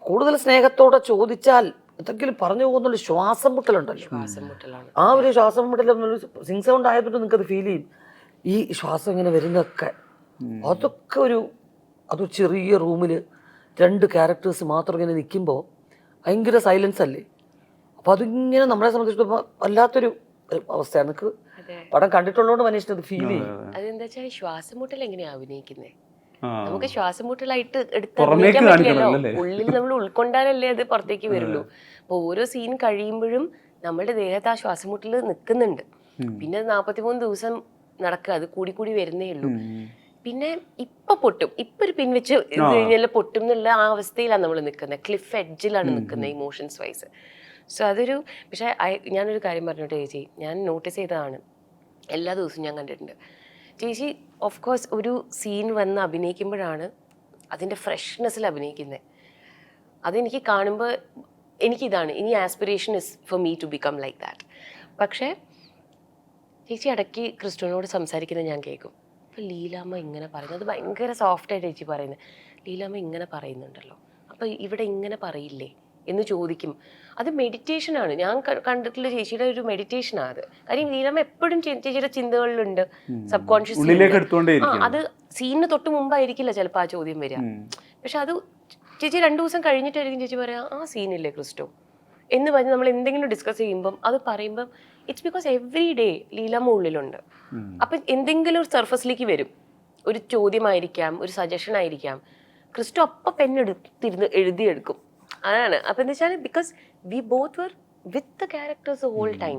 കൂടുതൽ സ്നേഹത്തോടെ ചോദിച്ചാൽ എന്തെങ്കിലും പറഞ്ഞു പോകുന്നുള്ള ശ്വാസം മുട്ടലുണ്ടല്ലോ. ആ ഒരു ശ്വാസം മുട്ടൽ സിംഗ് സൗണ്ട് ആയതുകൊണ്ട് നിങ്ങൾക്കത് ഫീൽ ചെയ്യും. ഈ ശ്വാസം ഇങ്ങനെ വരുന്നതൊക്കെ അതൊക്കെ അതൊരു ചെറിയ റൂമിൽ 2 ക്യാരക്ടേഴ്സ് മാത്രം ഇങ്ങനെ നിൽക്കുമ്പോൾ ഭയങ്കര സൈലൻസ് അല്ലേ. അപ്പോൾ അതിങ്ങനെ നമ്മളെ സംബന്ധിച്ചിടത്തോളം വല്ലാത്തൊരു അവസ്ഥയാണ്. നിങ്ങൾക്ക് പടം കണ്ടിട്ടുള്ളതുകൊണ്ട് മനീഷിന് അത് ഫീൽ ചെയ്യും. അതെന്താ വെച്ചാൽ ശ്വാസം മുട്ടൽ എങ്ങനെയാ അഭിനയിക്കുന്നത്? നമുക്ക് ശ്വാസം മുട്ടലായിട്ട് എടുക്കാൻ പറ്റില്ലല്ലോ. ഉള്ളിൽ നമ്മൾ ഉൾക്കൊണ്ടാലല്ലേ അത് പുറത്തേക്ക് വരുള്ളൂ. അപ്പൊ ഓരോ സീൻ കഴിയുമ്പോഴും നമ്മളുടെ ദേഹത്ത് ആ ശ്വാസം മുട്ടൽ നിൽക്കുന്നുണ്ട്. പിന്നെ 43 ദിവസം നടക്കുക, അത് കൂടി വരുന്നേ ഉള്ളൂ. പിന്നെ ഇപ്പൊ പൊട്ടും, ഇപ്പൊ ഒരു പിൻവെച്ച് കഴിഞ്ഞാൽ പൊട്ടും എന്നുള്ള ആ അവസ്ഥയിലാണ് നമ്മൾ നിൽക്കുന്നത്. ക്ലിഫ് എഡ്ജിലാണ് നിൽക്കുന്നത് ഇമോഷൻസ് വൈസ്. സോ അതൊരു, പക്ഷെ ഞാനൊരു കാര്യം പറഞ്ഞോട്ടെ ചേച്ചി, ഞാൻ നോട്ടീസ് ചെയ്തതാണ്, എല്ലാ ദിവസവും ഞാൻ കണ്ടിട്ടുണ്ട്. ചേച്ചി ഓഫ് കോഴ്സ് ഒരു സീൻ വന്ന് അഭിനയിക്കുമ്പോഴാണ് അതിൻ്റെ ഫ്രഷ്നെസ്സിൽ അഭിനയിക്കുന്നത്. അതെനിക്ക് കാണുമ്പോൾ എനിക്കിതാണ് ഇനി aspiration is for me to become like that. പക്ഷേ ചേച്ചി ഇടയ്ക്ക് ക്രിസ്റ്റോനോട് സംസാരിക്കുന്നത് ഞാൻ കേൾക്കും. അപ്പോൾ ലീലാമ്മ ഇങ്ങനെ പറയുന്നത്, അത് ഭയങ്കര സോഫ്റ്റായിട്ട് ചേച്ചി പറയുന്നത്. ലീലാമ്മ ഇങ്ങനെ പറയുന്നുണ്ടല്ലോ, അപ്പോൾ ഇവിടെ ഇങ്ങനെ പറയില്ലേ എന്ന് ചോദിക്കും. അത് മെഡിറ്റേഷനാണ്. ഞാൻ കണ്ടിട്ടുള്ള ചേച്ചിയുടെ ഒരു മെഡിറ്റേഷനാണ് അത്. കാര്യം ലീലാമ്മ എപ്പോഴും ചേച്ചിയുടെ ചിന്തകളിലുണ്ട്, സബ് കോൺഷ്യസ്. അത് സീനിന് തൊട്ട് മുമ്പായിരിക്കില്ല ചിലപ്പോൾ ആ ചോദ്യം വരിക. പക്ഷെ അത് ചേച്ചി 2 ദിവസം കഴിഞ്ഞിട്ടായിരിക്കും ചേച്ചി പറയാം, ആ സീനില്ലേ ക്രിസ്റ്റോ എന്ന് പറഞ്ഞ് നമ്മൾ എന്തെങ്കിലും ഡിസ്കസ് ചെയ്യുമ്പം അത് പറയുമ്പം it's because every day Leelamma ഉള്ളിലുണ്ട്. അപ്പം എന്തെങ്കിലും ഒരു സർഫസിലേക്ക് വരും, ഒരു ചോദ്യമായിരിക്കാം, ഒരു സജഷൻ ആയിരിക്കാം, ക്രിസ്റ്റോ അപ്പം പെണ്ണെടുത്തിരുന്ന് എഴുതിയെടുക്കും. അതാണ്. അപ്പം എന്താ വെച്ചാൽ because we both were with the characters whole time.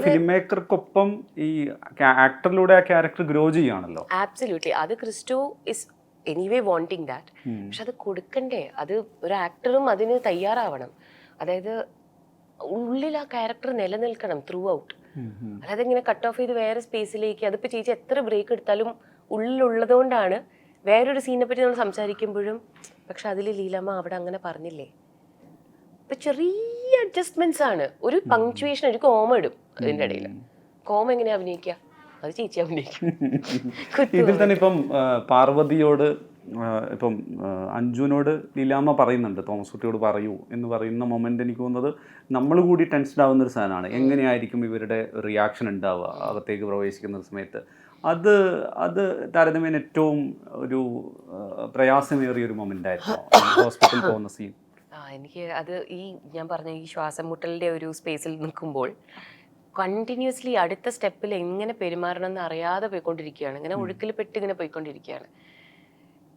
Film മേക്കർക്കൊപ്പം ഈ ആക്ടറിലൂടെ ആ ക്യാരക്ടർ ഗ്രോ ചെയ്യുകയാണല്ലോ. ആബ്സല്യൂട്ട്ലി. അത് Christo is anyway wanting that. പക്ഷെ അത് കൊടുക്കണ്ടേ? അത് ഒരു ആക്ടറും അതിന് തയ്യാറാവണം. അതായത് ഉള്ളിൽ ആ ക്യാരക്ടർ നിലനിൽക്കണം ത്രൂ ഔട്ട്. അല്ലാതെ ഇങ്ങനെ കട്ട് ഓഫ് ചെയ്ത് വേറെ സ്പേസിലേക്ക്. അതിപ്പോൾ ചേച്ചി എത്ര ബ്രേക്ക് എടുത്താലും ഉള്ളിലുള്ളതുകൊണ്ടാണ് വേറൊരു സീനെ പറ്റി നമ്മൾ സംസാരിക്കുമ്പോഴും പക്ഷെ അതിൽ ലീലാമ്മ അവിടെ അങ്ങനെ പറഞ്ഞില്ലേ. ഇപ്പൊ ചെറിയ അഡ്ജസ്റ്റ്മെന്റ്സ് ആണ്. ഒരു പങ്ക്ച്വേഷൻ, ഒരു കോമ ഇടും അതിൻ്റെ ഇടയിൽ. കോമ എങ്ങനെയാ അഭിനയിക്കുക? അത് ചേച്ചി അഭിനയിക്കും. ഇതിൽ തന്നെ ഇപ്പം പാർവതിയോട് ഇപ്പം അഞ്ജുവിനോട് ലീലാമ്മ പറയുന്നുണ്ട്, തോമസ് കുട്ടിയോട് പറയൂ എന്ന് പറയുന്ന മൊമെന്റ് എനിക്ക് തോന്നുന്നത് നമ്മൾ കൂടി ടെൻഷൻ ആവുന്ന ഒരു സാധനമാണ്. എങ്ങനെയായിരിക്കും ഇവരുടെ റിയാക്ഷൻ ഉണ്ടാവുക അകത്തേക്ക് പ്രവേശിക്കുന്ന സമയത്ത്? അത് താരതമ്യേന ഏറ്റവും ഒരു പ്രയാസമേറിയ ഒരു മൊമെന്റ് ആയിരുന്നു ഹോസ്പിറ്റലിൽ പോകുന്ന സീൻ. എനിക്ക് അത് ഈ ഞാൻ പറഞ്ഞ ഈ ശ്വാസം മുട്ടലിന്റെ ഒരു സ്പേസിൽ നിൽക്കുമ്പോൾ കണ്ടിന്യൂസ്ലി അടുത്ത സ്റ്റെപ്പിൽ എങ്ങനെ പെരുമാറണം എന്ന് അറിയാതെ പോയിക്കൊണ്ടിരിക്കുകയാണ്. ഇങ്ങനെ ഒഴുക്കിൽ പെട്ട് ഇങ്ങനെ പോയിക്കൊണ്ടിരിക്കുകയാണ്.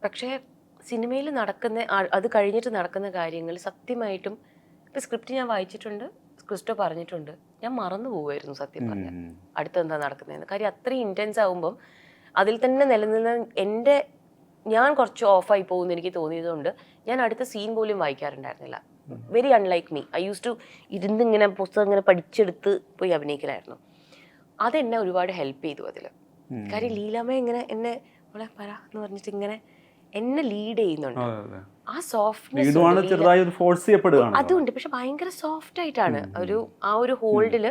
പക്ഷേ സിനിമയിൽ നടക്കുന്ന അത് കഴിഞ്ഞിട്ട് നടക്കുന്ന കാര്യങ്ങൾ സത്യമായിട്ടും ഇപ്പം സ്ക്രിപ്റ്റ് ഞാൻ വായിച്ചിട്ടുണ്ട്, ക്രിസ്റ്റോ പറഞ്ഞിട്ടുണ്ട്, ഞാൻ മറന്നു പോവുമായിരുന്നു സത്യം പറഞ്ഞാൽ അടുത്തെന്താ നടക്കുന്നതെന്ന്. കാര്യം അത്രയും ഇൻറ്റൻസ് ആകുമ്പം അതിൽ തന്നെ നിലനിന്ന ഞാൻ കുറച്ച് ഓഫായി പോകുമെന്ന് എനിക്ക് തോന്നിയതുകൊണ്ട് ഞാൻ അടുത്ത സീൻ പോലും വായിക്കാറുണ്ടായിരുന്നില്ല. Very unlike me. I use to ഇങ്ങനെ പുസ്തകം ഇങ്ങനെ പഠിച്ചെടുത്ത് പോയി അഭിനയിക്കലായിരുന്നു. അതെന്നെ ഒരുപാട് ഹെൽപ്പ് ചെയ്തു അതിൽ. കാര്യം ലീലാമ്മ ഇങ്ങനെ എന്നെ മോളെ പറ എന്ന് പറഞ്ഞിട്ട് ഇങ്ങനെ എന്നെ ലീഡ് ചെയ്യുന്നുണ്ട്. ആ സോഫ്റ്റ്നെസ് അതുണ്ട്. പക്ഷെ ഭയങ്കര സോഫ്റ്റ് ആയിട്ടാണ്. ആ ഒരു ഹോൾഡിൽ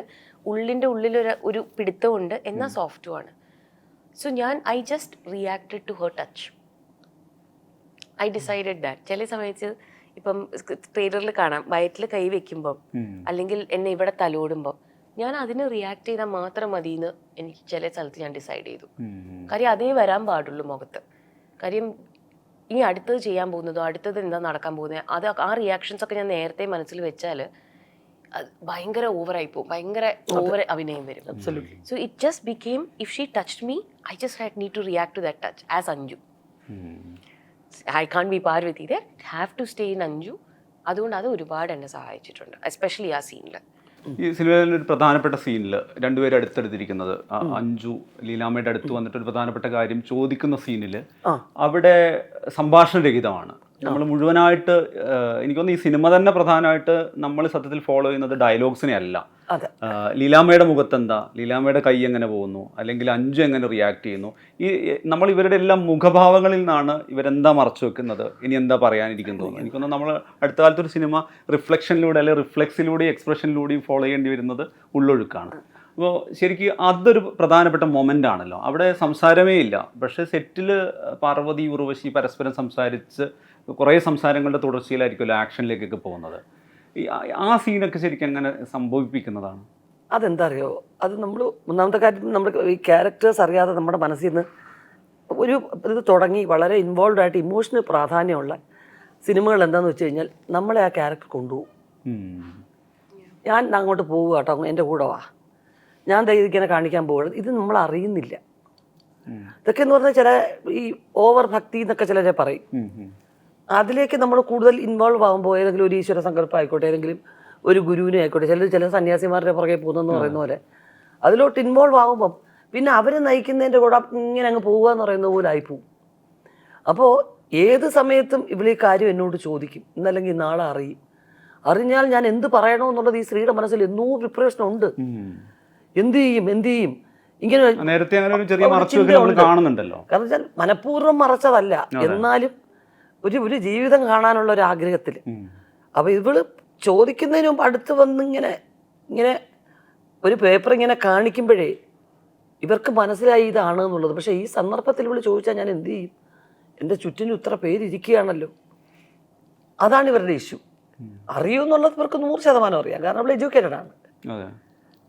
ഉള്ളിൻ്റെ ഉള്ളിൽ ഒരു പിടുത്തമുണ്ട്, എന്നാൽ സോഫ്റ്റുമാണ്. So I just reacted to her touch. I decided that. ചില സമയത്ത് ഇപ്പം ട്രെയിലറിൽ കാണാം വയറ്റിൽ കൈ വെക്കുമ്പം അല്ലെങ്കിൽ എന്നെ ഇവിടെ തലോടുമ്പം ഞാൻ അതിന് റിയാക്ട് ചെയ്താൽ മാത്രം മതി എന്ന് എനിക്ക് ചില സ്ഥലത്ത് ഞാൻ ഡിസൈഡ് ചെയ്തു. കാര്യം അതേ വരാൻ പാടുള്ളൂ മുഖത്ത്. കാര്യം ഇനി അടുത്തത് ചെയ്യാൻ പോകുന്നതോ അടുത്തത് എന്താ നടക്കാൻ പോകുന്നത് ആ റിയാക്ഷൻസ് ഒക്കെ ഞാൻ നേരത്തെ മനസ്സിൽ വെച്ചാൽ ഭയങ്കര ഓവറായി പോകും, ഭയങ്കര ഓവർ അഭിനയം വരും. So it just became if she touched me I just need to react to that touch as Anju. I can't be Parvati there. Have to stay in Anju. അതുകൊണ്ട് അത് ഒരുപാട് എന്നെ സഹായിച്ചിട്ടുണ്ട്, എസ്പെഷ്യലി ആ സീനിൽ. ഈ സിനിമയിലെ ഒരു പ്രധാനപ്പെട്ട സീനിൽ രണ്ടുപേരും അടുത്തെടുത്തിരിക്കുന്നത് അഞ്ജു ലീലാമ്മയുടെ അടുത്ത് വന്നിട്ട് ഒരു പ്രധാനപ്പെട്ട കാര്യം ചോദിക്കുന്ന സീനിൽ അവിടെ സംഭാഷണരഹിതമാണ്. നമ്മൾ മുഴുവനായിട്ട് എനിക്ക് തോന്നുന്നു ഈ സിനിമ തന്നെ പ്രധാനമായിട്ട് നമ്മൾ സത്യത്തിൽ ഫോളോ ചെയ്യുന്നത് ഡയലോഗ്സിനെ അല്ല. ലീലാമ്മയുടെ മുഖത്തെന്താ, ലീലാമ്മയുടെ കൈ എങ്ങനെ പോകുന്നു, അല്ലെങ്കിൽ അഞ്ജു എങ്ങനെ റിയാക്ട് ചെയ്യുന്നു, ഈ നമ്മൾ ഇവരുടെ എല്ലാം മുഖഭാവങ്ങളിൽ നിന്നാണ് ഇവരെന്താ മറച്ചു വെക്കുന്നത്, ഇനി എന്താ പറയാനിരിക്കുന്നു തോന്നുന്നു. എനിക്ക് തോന്നുന്നു നമ്മൾ അടുത്ത കാലത്തൊരു സിനിമ റിഫ്ലക്ഷനിലൂടെ അല്ലെങ്കിൽ റിഫ്ലെക്സിലൂടെയും എക്സ്പ്രഷനിലൂടെയും ഫോളോ ചെയ്യേണ്ടി വരുന്നത് ഉള്ളൊഴുക്കാണ്. അപ്പോൾ ശരിക്കും അതൊരു പ്രധാനപ്പെട്ട മൊമെൻ്റ് ആണല്ലോ. അവിടെ സംസാരമേ ഇല്ല, പക്ഷേ സെറ്റിൽ പാർവതി ഉർവശി പരസ്പരം സംസാരിച്ച് കുറേ സംസാരങ്ങളുടെ തുടർച്ചയിലായിരിക്കുമല്ലോ ആക്ഷനിലേക്കൊക്കെ പോകുന്നത്. ആ സീനൊക്കെ ശരിക്കും എങ്ങനെ സംഭവിപ്പിക്കുന്നതാണ്? അതെന്താ അറിയോ, അത് നമ്മൾ ഒന്നാമത്തെ കാര്യം നമ്മുടെ ഈ ക്യാരക്ടേഴ്സ് അറിയാതെ നമ്മുടെ മനസ്സിൽ നിന്ന് ഇത് തുടങ്ങി വളരെ ഇൻവോൾവ് ആയിട്ട് ഇമോഷണൽ പ്രാധാന്യമുള്ള സിനിമകൾ എന്താണെന്ന് വെച്ച് കഴിഞ്ഞാൽ നമ്മളെ ആ ക്യാരക്ടർ കൊണ്ടുപോകും. ഞാൻ അങ്ങോട്ട് പോവുക കേട്ടോ, എൻ്റെ കൂടെ വാ, ഞാൻ ഇങ്ങനെ കാണിക്കാൻ പോകുന്നത്, ഇത് നമ്മൾ അറിയുന്നില്ല. ഇതൊക്കെ എന്ന് പറഞ്ഞാൽ ചില ഈ ഓവർ ഭക്തി എന്നൊക്കെ ചിലരെ പറയും. അതിലേക്ക് നമ്മൾ കൂടുതൽ ഇൻവോൾവ് ആകുമ്പോൾ ഏതെങ്കിലും ഒരു ഈശ്വര സങ്കല്പം ആയിക്കോട്ടെ, ഏതെങ്കിലും ഒരു ഗുരുവിനെ ആയിക്കോട്ടെ, ചില സന്യാസിമാരുടെ പുറകെ പോകുന്നെന്ന് പറയുന്ന പോലെ അതിലോട്ട് ഇൻവോൾവ് ആകുമ്പം പിന്നെ അവരെ നയിക്കുന്നതിൻ്റെ കൂടെ ഇങ്ങനെ അങ്ങ് പോവുക എന്ന് പറയുന്ന പോലെ ആയിപ്പോവും. അപ്പോൾ ഏത് സമയത്തും ഇവളീ കാര്യം എന്നോട് ചോദിക്കും, ഇന്നല്ലെങ്കിൽ നാളെ അറിഞ്ഞാൽ ഞാൻ എന്ത് പറയണമെന്നുള്ളത് ഈ സ്ത്രീയുടെ മനസ്സിൽ എന്നോ പ്രിപ്പറേഷൻ ഉണ്ട്. എന്ത് ചെയ്യും ഇങ്ങനെ നേരത്തെ അങ്ങനെ ഒരു ചെറിയ മറച്ചുവെക്കൽ കാണുന്നുണ്ടല്ലോ. കാരണം വെച്ചാൽ മനഃപൂർവ്വം മറച്ചതല്ല, എന്നാലും ഒരു ജീവിതം കാണാനുള്ള ഒരു ആഗ്രഹത്തിൽ. അപ്പോൾ ഇവള് ചോദിക്കുന്നതിന് മുമ്പ് അടുത്ത് വന്ന് ഇങ്ങനെ ഒരു പേപ്പർ ഇങ്ങനെ കാണിക്കുമ്പോഴേ ഇവർക്ക് മനസ്സിലായി ഇതാണ് എന്നുള്ളത്. പക്ഷേ ഈ സന്ദർഭത്തിൽ ഇവള് ചോദിച്ചാൽ ഞാൻ എന്ത് ചെയ്യും, എൻ്റെ ചുറ്റിനും ഇത്ര പേരിയ്ക്കുകയാണല്ലോ. അതാണ് ഇവരുടെ ഇഷ്യൂ. അറിയുമെന്നുള്ളത് ഇവർക്ക് 100% അറിയാം, കാരണം അവൾ എഡ്യൂക്കേറ്റഡ് ആണ്, അതെ